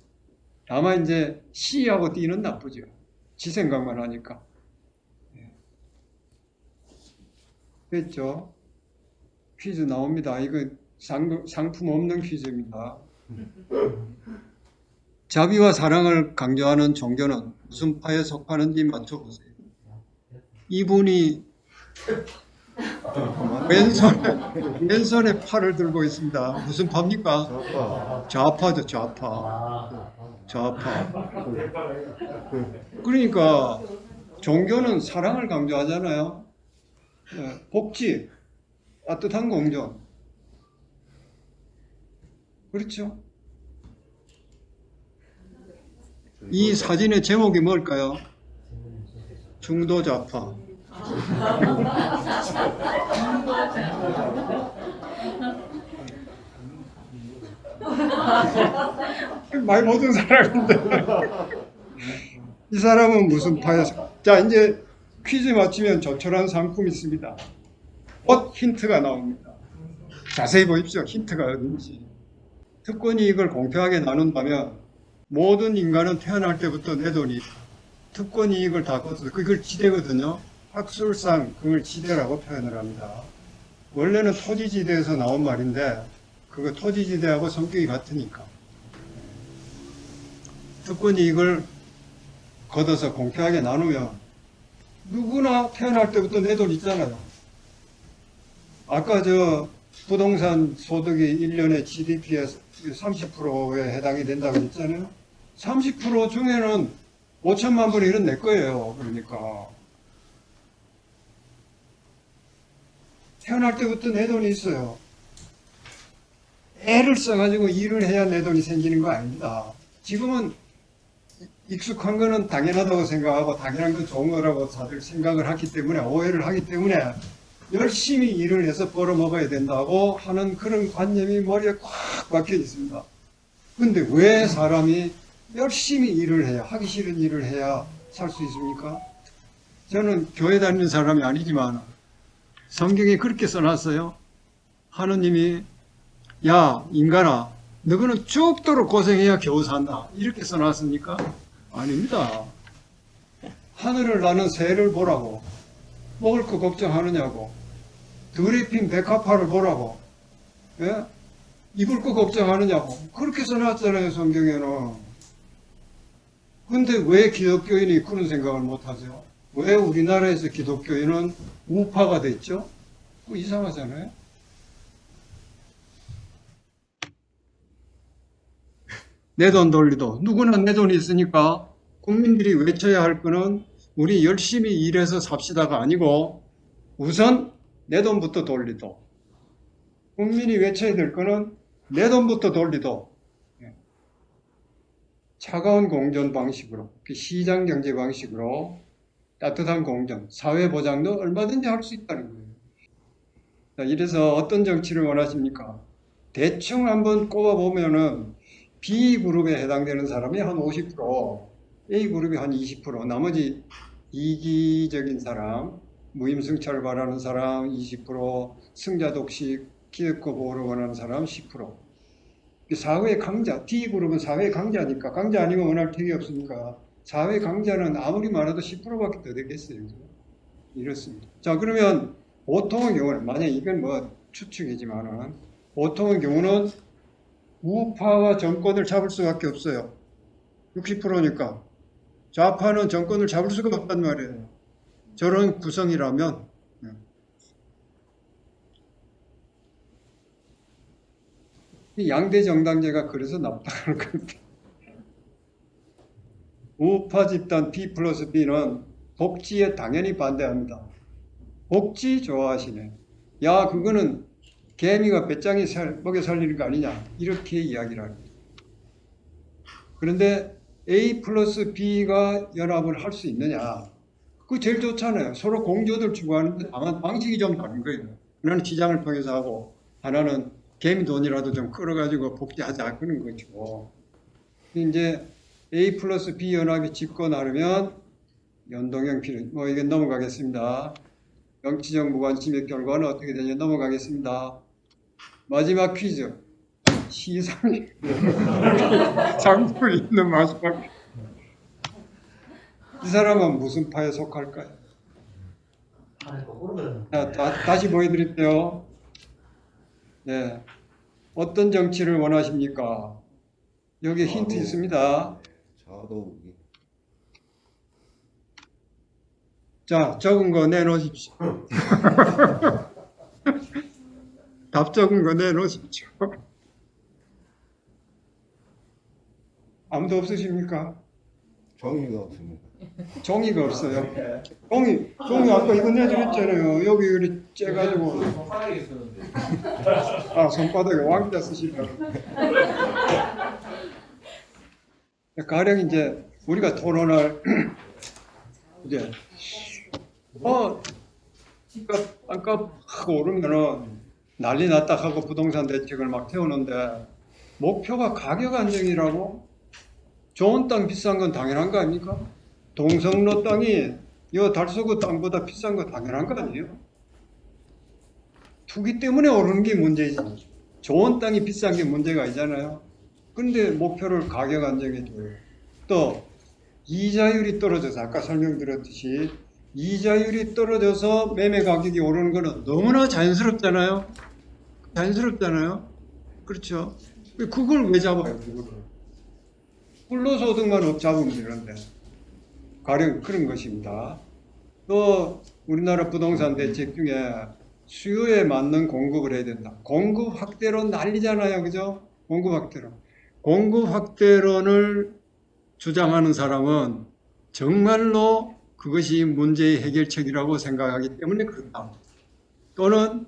다만 이제 C하고 D는 나쁘죠. 지 생각만 하니까. 됐죠? 퀴즈 나옵니다. 이거 상품 없는 퀴즈입니다. 자비와 사랑을 강조하는 종교는 무슨 파에 속하는지 맞춰보세요. 이분이 왼손에 팔을 들고 있습니다. 무슨 파입니까? 좌파죠, 좌파. 그러니까 종교는 사랑을 강조하잖아요. 복지, 따뜻한 공존. 그렇죠? 이 사진의 제목이 뭘까요? 중도 좌파. 많이 모든 사람인데 이 사람은 무슨 파에서? 자, 이제 퀴즈 맞히면 조촐한 상품이 있습니다. 힌트가 나옵니다. 자세히 보십시오. 힌트가 어딘지. 특권이 이걸 공평하게 나눈다면 모든 인간은 태어날 때부터 내 돈이 특권 이익을 다 거둬서 그걸 지대거든요. 학술상 그걸 지대라고 표현을 합니다. 원래는 토지지대에서 나온 말인데 그거 토지지대하고 성격이 같으니까 특권 이익을 걷어서 공평하게 나누면 누구나 태어날 때부터 내 돈 있잖아요. 아까 저 부동산 소득이 1년에 GDP의 30%에 해당이 된다고 했잖아요. 30% 중에는 5천만 불이 이런 내 거예요. 그러니까 태어날 때부터 내 돈이 있어요. 애를 써가지고 일을 해야 내 돈이 생기는 거 아닙니다. 지금은 익숙한 거는 당연하다고 생각하고 당연한 건 좋은 거라고 다들 생각을 하기 때문에 오해를 하기 때문에 열심히 일을 해서 벌어먹어야 된다고 하는 그런 관념이 머리에 꽉 박혀 있습니다. 근데 왜 사람이 열심히 일을 해야, 하기 싫은 일을 해야 살 수 있습니까? 저는 교회 다니는 사람이 아니지만 성경에 그렇게 써놨어요. 하느님이 야 인간아 너희는 죽도록 고생해야 겨우 산다 이렇게 써놨습니까? 아닙니다. 하늘을 나는 새를 보라고 먹을 거 걱정하느냐고 들에 핀 백합화를 보라고 예? 입을 거 걱정하느냐고 그렇게 써놨잖아요 성경에는. 근데 왜 기독교인이 그런 생각을 못하죠? 왜 우리나라에서 기독교인은 우파가 됐죠? 그거 이상하잖아요. 내 돈 돌리도 누구나 내 돈이 있으니까 국민들이 외쳐야 할 거는 우리 열심히 일해서 삽시다가 아니고 우선 내 돈부터 돌리도. 국민이 외쳐야 될 거는 내 돈부터 돌리도. 차가운 공존 방식으로, 시장 경제 방식으로 따뜻한 공존, 사회 보장도 얼마든지 할 수 있다는 거예요. 자, 이래서 어떤 정치를 원하십니까? 대충 한번 꼽아보면은 B그룹에 해당되는 사람이 한 50%, A그룹이 한 20%, 나머지 이기적인 사람, 무임승차를 바라는 사람 20%, 승자독식, 기득권 보호를 원하는 사람 10%. 사회 강자, D그룹은 사회 강자니까, 강자 아니면 원할 택이 없으니까, 사회 강자는 아무리 많아도 10%밖에 더 되겠어요. 이렇습니다. 자, 그러면 보통의 경우는, 만약 이건 뭐 추측이지만은, 보통의 경우는 우파와 정권을 잡을 수밖에 없어요. 60%니까. 좌파는 정권을 잡을 수가 없단 말이에요. 저런 구성이라면. 이 양대 정당제가 그래서 나쁘다는 겁니다. 우파 집단 B 플러스 B는 복지에 당연히 반대합니다. 복지 좋아하시네. 야, 그거는 개미가 배짱이 먹여 살리는 거 아니냐. 이렇게 이야기를 합니다. 그런데 A 플러스 B가 연합을 할 수 있느냐. 그거 제일 좋잖아요. 서로 공조를 추구하는데 다만 방식이 좀 다른 거예요. 하나는 시장을 통해서 하고 하나는 개미 돈이라도 좀 끌어가지고 복지하자 그런 거죠. 이제 A 플러스 B 연합이 짓고 나르면 연동형 필요. 뭐 이게 넘어가겠습니다. 정치적 무관심의 결과는 어떻게 되냐 넘어가겠습니다. 마지막 퀴즈. 시상이 상품이 있는 마지막. 이 사람은 무슨 파에 속할까요? 자, 다시 보여드릴게요. 네, 어떤 정치를 원하십니까? 여기 힌트 있습니다. 자도우기. 자, 적은 거 내놓으십시오. 답 적은 거 내놓으십시오. 아무도 없으십니까? 정의가 없습니다. 종이가 없어요. 종이 아까 이거 내드렸잖아요. 여기 이렇게 째가지고. 손바닥에 있었는데. 아, 손바닥에 왕자 쓰시더라고. 가령 이제 우리가 토론을 이제 땅값 하고 오르면은 난리 났다 하고 부동산 대책을 막 태우는데 목표가 가격 안정이라고? 좋은 땅 비싼 건 당연한 거 아닙니까? 동성로 땅이 이 달서구 땅보다 비싼 거 당연한 거 아니에요? 투기 때문에 오르는 게 문제지. 좋은 땅이 비싼 게 문제가 아니잖아요. 근데 목표를 가격 안정에 둬요. 또 이자율이 떨어져서 아까 설명드렸듯이 이자율이 떨어져서 매매 가격이 오르는 거는 너무나 자연스럽잖아요. 자연스럽잖아요. 그렇죠. 그걸 왜 잡아요? 그거를. 불로소득만 잡으면 되는데. 가령 그런 것입니다. 또 우리나라 부동산 대책 중에 수요에 맞는 공급을 해야 된다. 공급 확대로 난리잖아요. 그죠? 공급 확대로. 공급 확대론을 주장하는 사람은 정말로 그것이 문제의 해결책이라고 생각하기 때문에 그렇다. 또는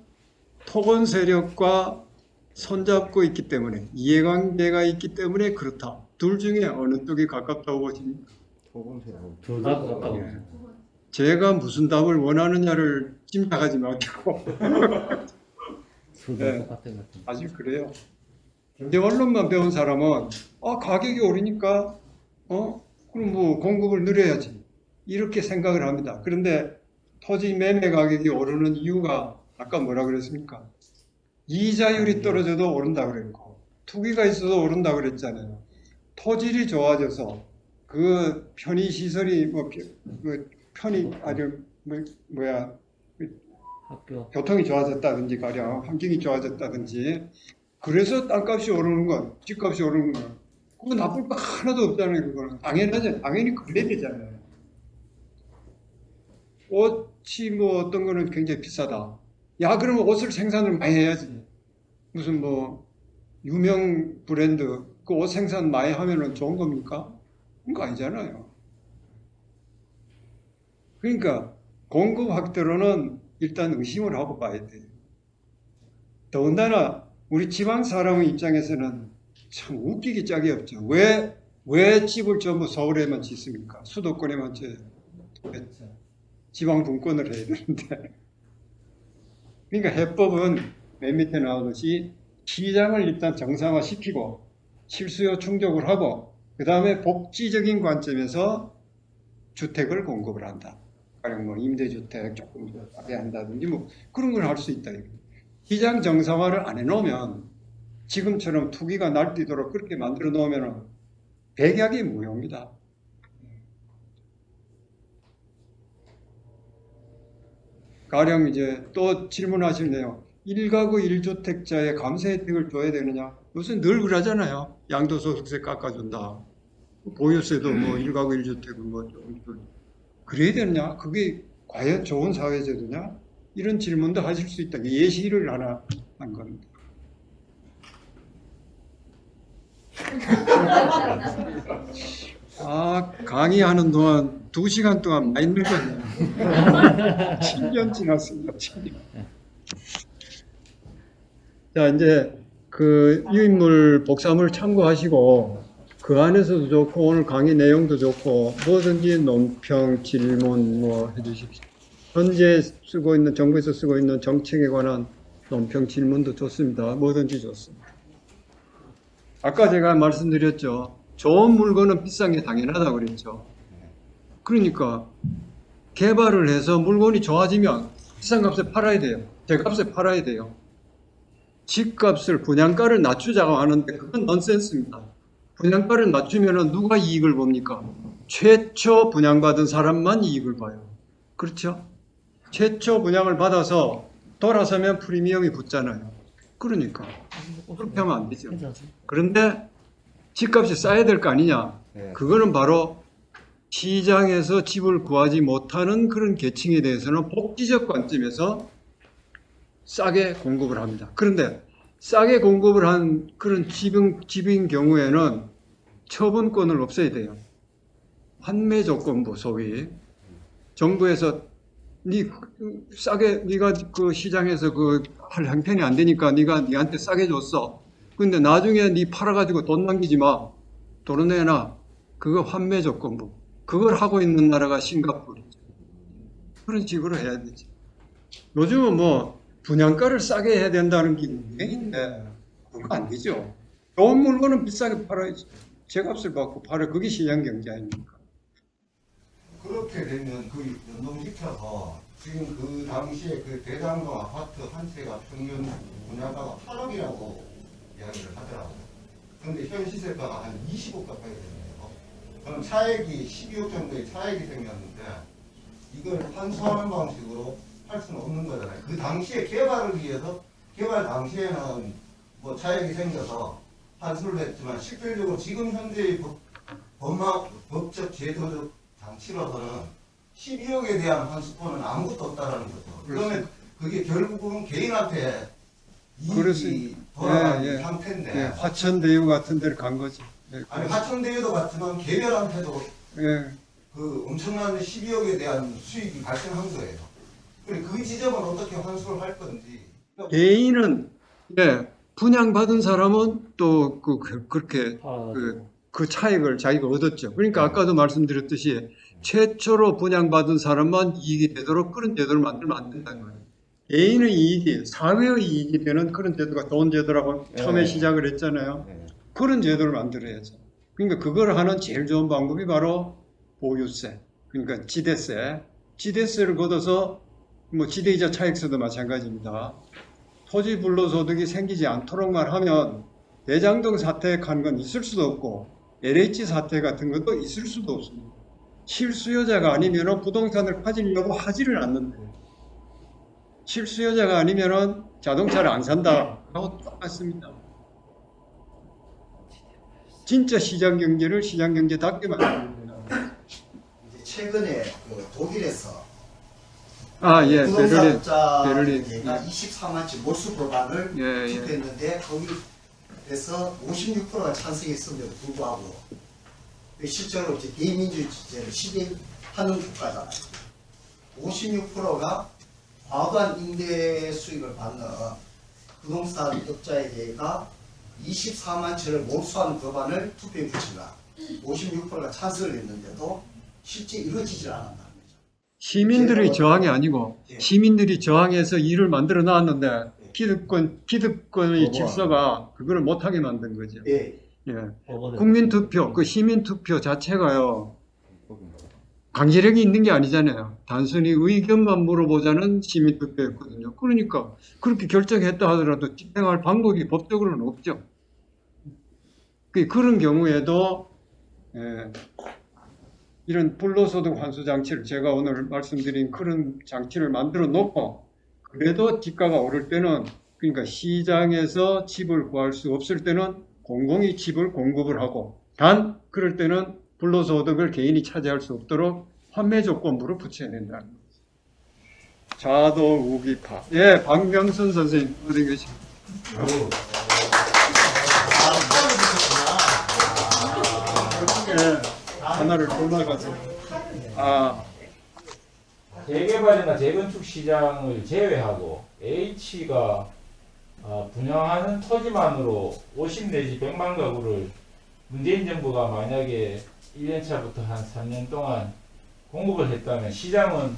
토건 세력과 손잡고 있기 때문에 이해관계가 있기 때문에 그렇다. 둘 중에 어느 쪽이 가깝다고 보십니까? 토건세라고. 둘다 가까워. 예. 제가 무슨 답을 원하느냐를 짐작하지 마시고 둘다 네. 똑같은 것 같은. 아직 그래요. 경제 원론만 배운 사람은 가격이 오르니까 그럼 뭐 공급을 늘려야지 이렇게 생각을 합니다. 그런데 토지 매매 가격이 오르는 이유가 아까 뭐라 그랬습니까? 이자율이 떨어져도 오른다 그랬고 투기가 있어도 오른다 그랬잖아요. 토질이 좋아져서 그 편의 시설이 편의 아주 학교. 교통이 좋아졌다든지 가령 환경이 좋아졌다든지 그래서 땅값이 오르는 건 집값이 오르는 건 그거 나쁠 거 하나도 없잖아요. 그거는 당연하죠. 당연히 그래야 되잖아요. 옷이 뭐 어떤 거는 굉장히 비싸다. 야 그러면 옷을 생산을 많이 해야지. 무슨 뭐 유명 브랜드 그 옷 생산 많이 하면은 좋은 겁니까? 그런 거 아니잖아요. 그러니까 공급 확대로는 일단 의심을 하고 봐야 돼요. 더군다나 우리 지방 사람의 입장에서는 참 웃기기 짝이 없죠. 왜 집을 전부 서울에만 짓습니까? 수도권에만 지어요. 지방 분권을 해야 되는데. 그러니까 해법은 맨 밑에 나오듯이 시장을 일단 정상화시키고 실수요 충족을 하고 그 다음에 복지적인 관점에서 주택을 공급을 한다. 가령 뭐 임대주택 조금 하게 한다든지 뭐 그런 걸 할 수 있다. 시장 정상화를 안 해놓으면 지금처럼 투기가 날뛰도록 그렇게 만들어 놓으면 백약이 무효입니다. 가령 이제 또 질문하실래요. 1가구 1주택자의 감세 혜택을 줘야 되느냐? 요새 늘 그러잖아요. 양도소득세 깎아준다. 보유세도 뭐 1가구 1주택은 뭐 좀 그래야 되느냐? 그게 과연 좋은 사회제도냐? 이런 질문도 하실 수 있다. 예시를 하나 한 겁니다. 강의하는 동안 2시간 동안 많이 늙었네요. 7년 지났습니다. 7년. 자, 이제 그 유인물, 복사물 참고하시고 그 안에서도 좋고 오늘 강의 내용도 좋고 뭐든지 논평, 질문 뭐 해주십시오. 현재 쓰고 있는 정부에서 쓰고 있는 정책에 관한 논평, 질문도 좋습니다. 뭐든지 좋습니다. 아까 제가 말씀드렸죠. 좋은 물건은 비싼 게 당연하다고 그랬죠. 그러니까 개발을 해서 물건이 좋아지면 비싼 값에 팔아야 돼요. 제값에 팔아야 돼요. 집값을 분양가를 낮추자고 하는데 그건 넌센스입니다. 분양가를 낮추면 누가 이익을 봅니까? 최초 분양받은 사람만 이익을 봐요. 그렇죠? 최초 분양을 받아서 돌아서면 프리미엄이 붙잖아요. 그러니까 그렇게 하면 안 되죠. 그런데 집값이 싸야 될 거 아니냐? 그거는 바로 시장에서 집을 구하지 못하는 그런 계층에 대해서는 복지적 관점에서 싸게 공급을 합니다. 그런데 싸게 공급을 한 그런 집인 경우에는 처분권을 없애야 돼요. 환매 조건부 소위 정부에서 네가 그 시장에서 그 할 형편이 안 되니까 네가 네한테 싸게 줬어. 근데 나중에 네 팔아가지고 돈 남기지 마. 돈은 내놔. 그거 환매 조건부. 그걸 하고 있는 나라가 싱가포르죠. 그런 식으로 해야 되지. 요즘은 뭐 분양가를 싸게 해야 된다는 게 유행인데 그거 안 되죠. 좋은 물건은 비싸게 팔아야지. 제값을 받고 팔아. 그게 시장 경제 아닙니까? 그렇게 되면 그 연동시켜서 지금 그 당시에 그 대장동 아파트 한 채가 평균 분양가가 8억이라고 이야기를 하더라고요. 근데 현 시세가가 한 20억 가까이 되네요. 그럼 차액이 12억 정도의 차액이 생겼는데 이걸 환수하는 방식으로 할 수는 없는 거잖아요. 그 당시에 개발을 위해서 개발 당시에는 뭐 차액이 생겨서 환수를 했지만 실질적으로 지금 현재의 법적 제도적 장치로서는 12억에 대한 환수권은 아무것도 없다라는 거죠. 그러면 그게 결국은 개인한테 그래서- 이익이 돌아가는 예, 예. 상태인데 예, 화천대유 같은 데를 간 거지. 예, 아니 화천대유도 같지만 개별한테도 예. 그 엄청난 12억에 대한 수익이 발생한 거예요. 그리고 그 지점은 어떻게 환수를 할 건지. 개인은 예, 분양받은 사람은 또 그렇게 아, 그 차익을 자기가 얻었죠. 그러니까 아까도 말씀드렸듯이 최초로 분양받은 사람만 이익이 되도록 그런 제도를 만들면 안 된다는 거예요. 개인의 이익이 사회의 이익이 되는 그런 제도가 좋은 제도라고 처음에 네. 시작을 했잖아요. 네. 그런 제도를 만들어야죠. 그러니까 그걸 하는 제일 좋은 방법이 바로 보유세, 그러니까 지대세. 지대세를 걷어서 뭐 지대이자 차익세도 마찬가지입니다. 토지 불로소득이 생기지 않도록만 하면 대장동 사태 간 건 있을 수도 없고 LH 사태 같은 것도 있을 수도 없습니다. 실수요자가 아니면 부동산을 가지려고 하지를 않는데 실수요자가 아니면 자동차를 안 산다 하고 똑같습니다. 진짜 시장 경제를 시장 경제답게 만듭니다. 이제 최근에 그 독일에서 아, 예, 베를린. 부동산업자가 24만치 몰수 법안을 예, 예. 투표했는데 거기에서 56%가 찬성했음에도 불구하고 실제로 이제 대민주주의 체제를 시행하는 국가잖아요. 56%가 과도한 임대 수익을 받는 부동산 업자에게가 24만 채를 몰수하는 법안을 투표에 붙인다. 56%가 찬성을 했는데도 실제 이루어지질 않았다는 거죠. 시민들의 저항이 아니고 예. 시민들이 저항해서 일을 만들어 놨는데 예. 기득권의 어머. 질서가 그거를 못하게 만든 거죠. 예. 예. 법원은 국민투표, 그 시민투표 자체가요, 강제력이 있는 게 아니잖아요. 단순히 의견만 물어보자는 시민투표였거든요. 그러니까 그렇게 결정했다 하더라도 집행할 방법이 법적으로는 없죠. 그런 경우에도 예, 이런 불로소득 환수 장치를 제가 오늘 말씀드린 그런 장치를 만들어 놓고 그래도 집가가 오를 때는 그러니까 시장에서 집을 구할 수 없을 때는 공공이 집을 공급을 하고 단 그럴 때는 불로소득을 개인이 차지할 수 없도록 환매 조건부를 붙여야 된다는 거죠. 자도 우기파. 예, 박명선 선생님 어디 계십니까? 예, 하나를 골라가지고. 아, 재개발이나 재건축 시장을 제외하고 H가 분양하는 토지만으로 50 내지 100만 가구를 문재인 정부가 만약에 1년차부터 한 3년 동안 공급을 했다면 시장은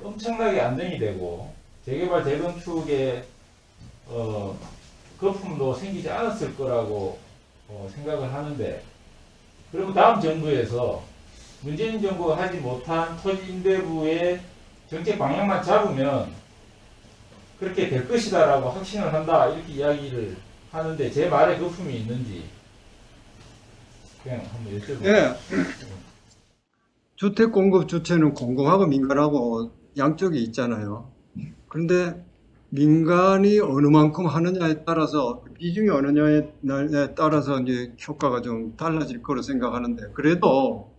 엄청나게 안정이 되고 재개발 재건축에 거품도 생기지 않았을 거라고 생각을 하는데, 그리고 다음 정부에서 문재인 정부가 하지 못한 토지 임대부의 정책 방향만 잡으면 그렇게 될 것이다라고 확신을 한다, 이렇게 이야기를 하는데 제 말에 거품이 있는지 그냥 한번 여쭤볼게요. 예. 주택 공급 주체는 공공하고 민간하고 양쪽이 있잖아요. 그런데 민간이 어느 만큼 하느냐에 따라서 비중이 어느냐에 따라서 이제 효과가 좀 달라질 거로 생각하는데 그래도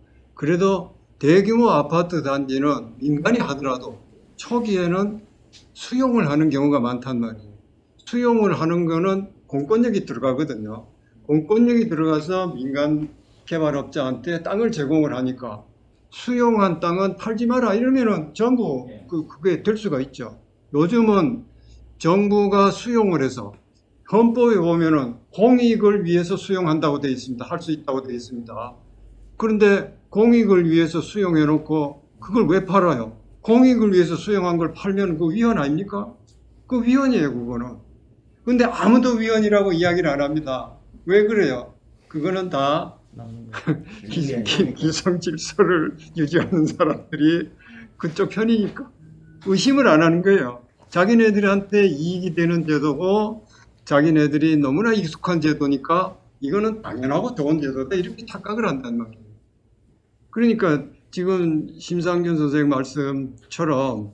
대규모 아파트 단지는 민간이 하더라도 초기에는 수용을 하는 경우가 많단 말이에요. 수용을 하는 거는 공권력이 들어가거든요. 공권력이 들어가서 민간 개발업자한테 땅을 제공을 하니까 수용한 땅은 팔지 마라 이러면은 전부 그게 될 수가 있죠. 요즘은 정부가 수용을 해서 헌법에 보면은 공익을 위해서 수용한다고 되어 있습니다. 할 수 있다고 되어 있습니다. 그런데 공익을 위해서 수용해 놓고 그걸 왜 팔아요? 공익을 위해서 수용한 걸 팔면 그 위헌 아닙니까? 그 위헌이에요, 그거는. 근데 아무도 위헌이라고 이야기를 안 합니다. 왜 그래요? 그거는 다 기성 질서를 유지하는 사람들이 그쪽 편이니까 의심을 안 하는 거예요. 자기네들한테 이익이 되는 제도고 자기네들이 너무나 익숙한 제도니까 이거는 당연하고 좋은 제도다 이렇게 착각을 한단 말이에요. 그러니까 지금 심상균 선생님 말씀처럼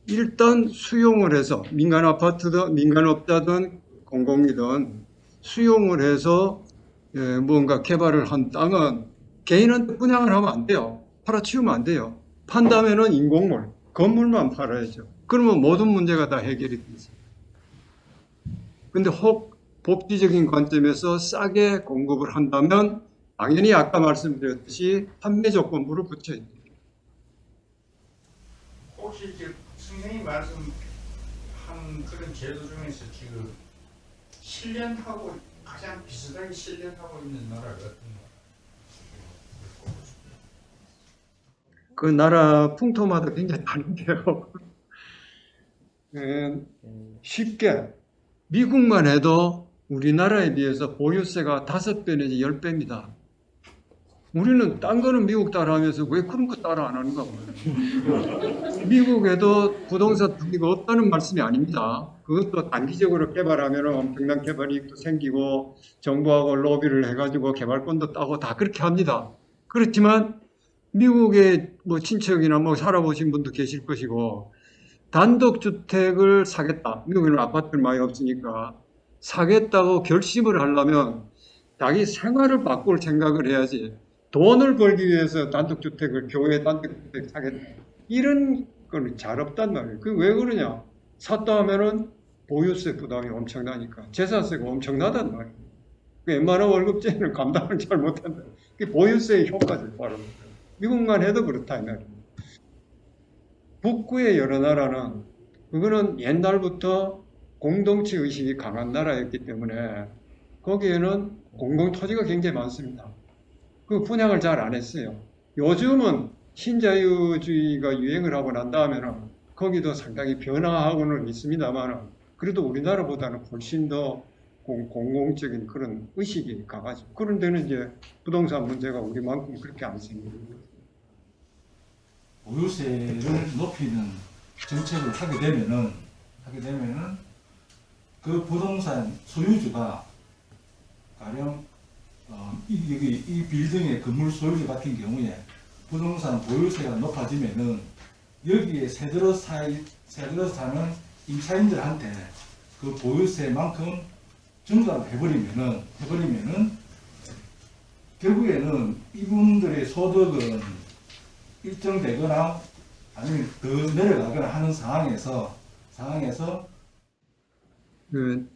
일단 수용을 해서 민간 아파트든 민간업자든 공공이든 수용을 해서 뭔가 개발을 한 땅은 개인한테 분양을 하면 안 돼요. 팔아치우면 안 돼요. 판다면은 인공물, 건물만 팔아야죠. 그러면 모든 문제가 다 해결이 되죠. 근데 혹 복지적인 관점에서 싸게 공급을 한다면 당연히 아까 말씀드렸듯이 판매 조건부를 붙여야 돼요. 혹시 이제 선생님 말씀한 그런 제도 중에서 지금 실현하고 가장 비슷하게 실현하고 있는 나라가 어떤 나라? 그 나라 풍토마다 굉장히 다른데요. 쉽게 미국만 해도 우리나라에 비해서 보유세가 5배 내지 10배입니다. 우리는 딴 거는 미국 따라하면서 왜 그런 거 따라 안 하는가 봐요. 미국에도 부동산 투기가 없다는 말씀이 아닙니다. 그것도 단기적으로 개발하면 엄청난 개발 이익도 생기고 정부하고 로비를 해가지고 개발권도 따고 다 그렇게 합니다. 그렇지만 미국의 뭐 친척이나 뭐 살아보신 분도 계실 것이고 단독주택을 사겠다. 미국에는 아파트를 많이 없으니까 사겠다고 결심을 하려면 자기 생활을 바꿀 생각을 해야지. 돈을 벌기 위해서 단독주택을 교회 단독주택 사겠다. 이런 건 잘 없단 말이에요. 그 왜 그러냐? 샀다 하면은 보유세 부담이 엄청나니까 재산세가 엄청나단 말이에요. 그 웬만한 월급제는 감당을 잘 못한다. 그 보유세의 효과를 말합니다. 미국만 해도 그렇다 이 말이에요. 북구의 여러 나라는 그거는 옛날부터 공동체 의식이 강한 나라였기 때문에 거기에는 공공토지가 굉장히 많습니다. 그 분양을 잘 안 했어요. 요즘은 신자유주의가 유행을 하고 난 다음에는 거기도 상당히 변화하고는 있습니다만 그래도 우리나라보다는 훨씬 더 공공적인 그런 의식이 강하죠. 그런 데는 이제 부동산 문제가 우리만큼 그렇게 안 생깁니다. 보유세를 높이는 정책을 하게 되면은 그 부동산 소유주가 가령 이 빌딩의 건물 소유주 같은 경우에 부동산 보유세가 높아지면은 여기에 새들어 사는 임차인들한테 그 보유세만큼 증가를 해버리면은 결국에는 이분들의 소득은 일정되거나 아니면 더 내려가거나 하는 상황에서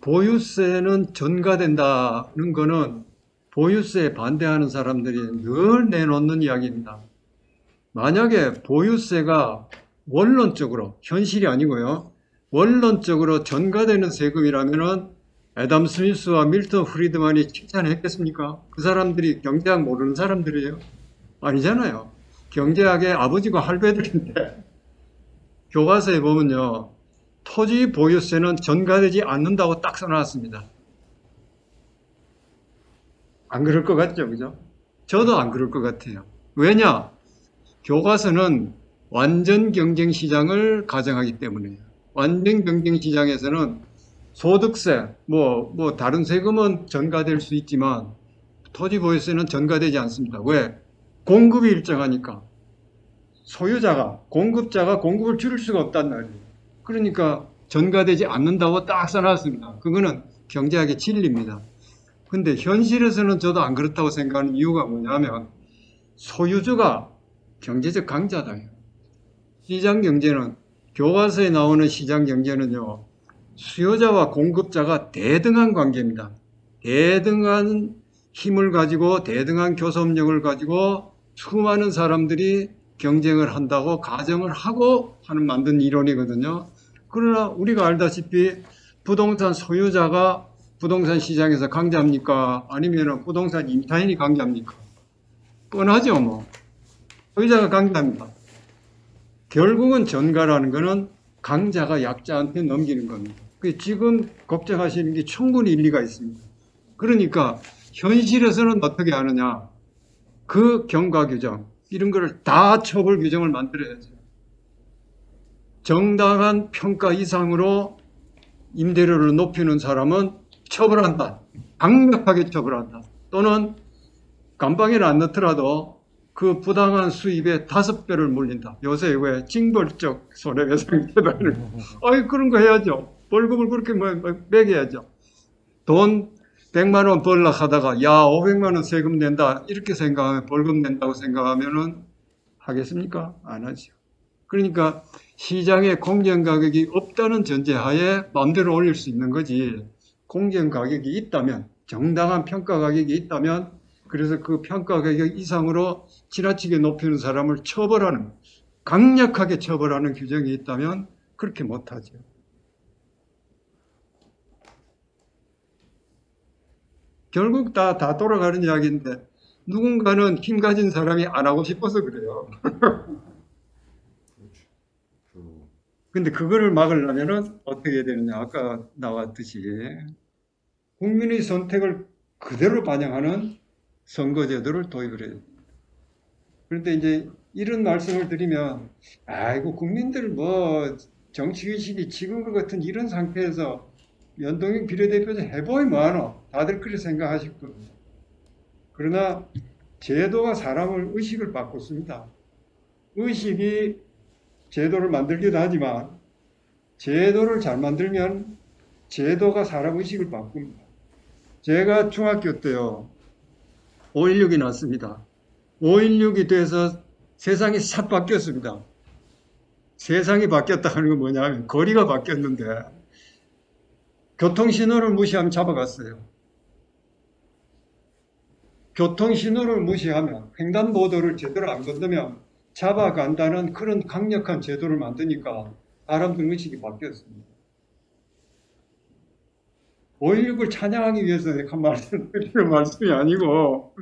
보유세는 전가된다는 거는 보유세에 반대하는 사람들이 늘 내놓는 이야기입니다. 만약에 보유세가 원론적으로, 현실이 아니고요, 원론적으로 전가되는 세금이라면은 애덤 스미스와 밀턴 프리드만이 칭찬했겠습니까? 그 사람들이 경제학 모르는 사람들이에요? 아니잖아요. 경제학의 아버지가 할배들인데 교과서에 보면요, 토지 보유세는 전가되지 않는다고 딱 써놨습니다. 안 그럴 것 같죠, 그죠? 저도 안 그럴 것 같아요. 왜냐? 교과서는 완전 경쟁 시장을 가정하기 때문에요. 완전 경쟁 시장에서는 소득세, 다른 세금은 전가될 수 있지만 토지 보유세는 전가되지 않습니다. 왜? 공급이 일정하니까. 공급자가 공급을 줄일 수가 없단 말이에요. 그러니까 전가되지 않는다고 딱 써놨습니다. 그거는 경제학의 진리입니다. 근데 현실에서는 저도 안 그렇다고 생각하는 이유가 뭐냐면 소유주가 경제적 강자다. 시장 경제는, 교과서에 나오는 시장 경제는요, 수요자와 공급자가 대등한 관계입니다. 대등한 힘을 가지고 대등한 교섭력을 가지고 수많은 사람들이 경쟁을 한다고 가정을 하고 만든 이론이거든요. 그러나 우리가 알다시피 부동산 소유자가 부동산 시장에서 강자입니까? 아니면 부동산 임차인이 강자입니까? 뻔하죠, 뭐. 소유자가 강자입니다. 결국은 전가라는 것은 강자가 약자한테 넘기는 겁니다. 지금 걱정하시는 게 충분히 일리가 있습니다. 그러니까 현실에서는 어떻게 하느냐? 그 경과 규정, 이런 거를 다 처벌 규정을 만들어야죠. 정당한 평가 이상으로 임대료를 높이는 사람은 처벌한다. 강력하게 처벌한다. 또는 감방에는 안 넣더라도 그 부당한 수입의 5배를 물린다. 요새 왜 징벌적 손해배상이 되다는 아이 그런 거 해야죠. 벌금을 그렇게 매겨야죠. 돈 100만 원 벌려 하다가 야 500만 원 세금 낸다 이렇게 생각하면 벌금 낸다고 생각하면은 하겠습니까? 안 하죠. 그러니까 시장에 공정 가격이 없다는 전제하에 마음대로 올릴 수 있는 거지. 공정 가격이 있다면 정당한 평가 가격이 있다면 그래서 그 평가 가격 이상으로 지나치게 높이는 사람을 처벌하는 강력하게 처벌하는 규정이 있다면 그렇게 못하죠. 결국 다 돌아가는 이야기인데 누군가는 힘 가진 사람이 안 하고 싶어서 그래요. 근데 그거를 막으려면은 어떻게 해야 되느냐. 아까 나왔듯이 국민의 선택을 그대로 반영하는 선거제도를 도입을 해요. 그런데 이제 이런 말씀을 드리면 아이고 국민들 뭐 정치의식이 지금과 같은 이런 상태에서 연동형 비례대표제 해보이 뭐하노? 다들 그렇게 생각하실 겁니다. 그러나 제도가 사람을 의식을 바꿨습니다. 의식이 제도를 만들기도 하지만 제도를 잘 만들면 제도가 사람 의식을 바꿉니다. 제가 중학교 때요 5.16이 났습니다. 5.16이 돼서 세상이 싹 바뀌었습니다. 세상이 바뀌었다는 건 뭐냐면 거리가 바뀌었는데 교통신호를 무시하면 잡아갔어요. 교통신호를 무시하면 횡단보도를 제대로 안 건너면 잡아간다는 그런 강력한 제도를 만드니까 사람들 의식이 바뀌었습니다. 5.16을 찬양하기 위해서 내가 말씀드리는 말씀이 아니고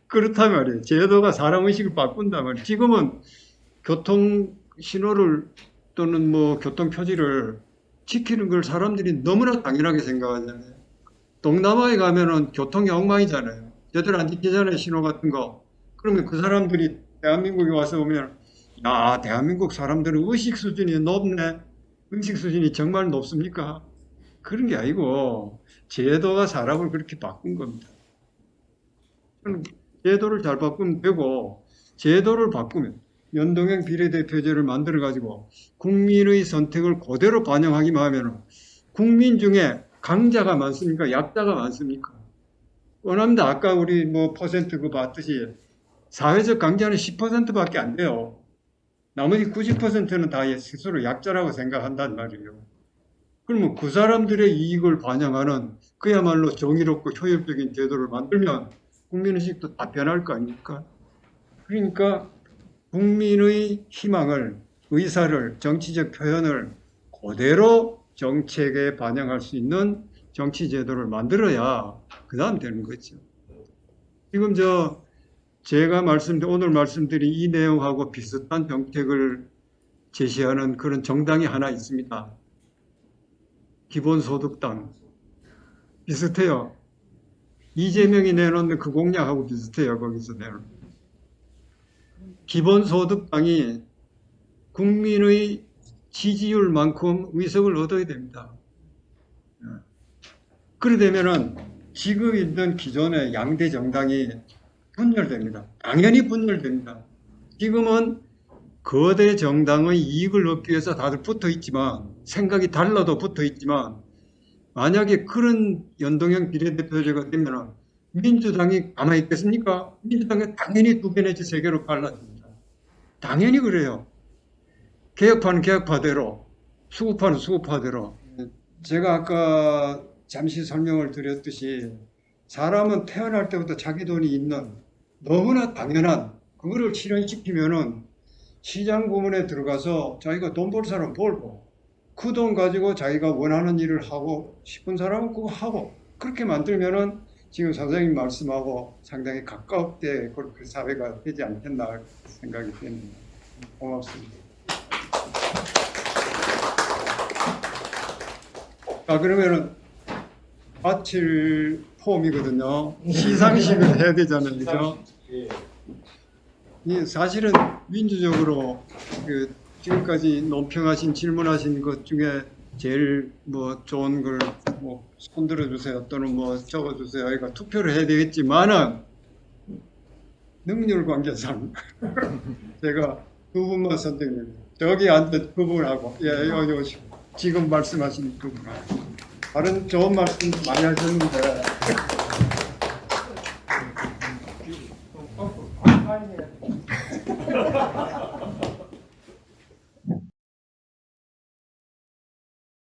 그렇단 말이에요. 제도가 사람 의식을 바꾼단 말이에요. 지금은 교통신호를 또는 뭐 교통표지를 지키는 걸 사람들이 너무나 당연하게 생각하잖아요. 동남아에 가면은 교통이 엉망이잖아요. 제대로 안 지키잖아요, 신호 같은 거. 그러면 그 사람들이 대한민국에 와서 보면, 야, 대한민국 사람들은 의식 수준이 높네. 의식 수준이 정말 높습니까? 그런 게 아니고, 제도가 사람을 그렇게 바꾼 겁니다. 제도를 잘 바꾸면 되고, 제도를 바꾸면, 연동형 비례대표제를 만들어가지고, 국민의 선택을 그대로 반영하기만 하면, 국민 중에 강자가 많습니까? 약자가 많습니까? 원합니다. 아까 우리 뭐 퍼센트 그 봤듯이 사회적 강자는 10%밖에 안 돼요. 나머지 90%는 다 스스로 약자라고 생각한단 말이에요. 그러면 그 사람들의 이익을 반영하는 그야말로 정의롭고 효율적인 제도를 만들면 국민의식도 다 변할 거 아닙니까? 그러니까 국민의 희망을, 의사를, 정치적 표현을 그대로 정책에 반영할 수 있는 정치 제도를 만들어야 그 다음 되는 거죠. 지금 제가 오늘 말씀드린 이 내용하고 비슷한 정책을 제시하는 그런 정당이 하나 있습니다. 기본소득당. 비슷해요. 이재명이 내놓는 그 공약하고 비슷해요. 거기서 내놓는. 기본소득당이 국민의 지지율만큼 의석을 얻어야 됩니다. 그래 되면은 지금 있는 기존의 양대 정당이 분열됩니다. 당연히 분열됩니다. 지금은 거대 정당의 이익을 얻기 위해서 다들 붙어 있지만, 생각이 달라도 붙어 있지만, 만약에 그런 연동형 비례대표제가 되면은 민주당이 가만히 있겠습니까? 민주당이 당연히 2개 내지 3개로 갈라집니다. 당연히 그래요. 개혁파는 개혁파대로, 수구파는 수구파대로. 제가 아까 잠시 설명을 드렸듯이 사람은 태어날 때부터 자기 돈이 있는 너무나 당연한 그거를 실현시키면은 시장 부문에 들어가서 자기가 돈 벌 사람 벌고 그 돈 가지고 자기가 원하는 일을 하고 싶은 사람은 그거 하고 그렇게 만들면은 지금 선생님 말씀하고 상당히 가깝게 그렇게 사회가 되지 않겠나 생각이 됩니다. 고맙습니다. 그러면은 마칠 폼이거든요. 시상식을 해야 되잖아요. 그죠? 사실은 민주적으로 지금까지 논평하신 질문하신 것 중에 제일 뭐 좋은 걸 뭐 손들어 주세요 또는 뭐 적어 주세요. 그러니까 투표를 해야 되겠지만은 능률 관계상 제가 두 분만 선택합니다. 저기 앉은 그분하고 요 지금 말씀하신 그분하고 다른 좋은 말씀 많이 하셨는데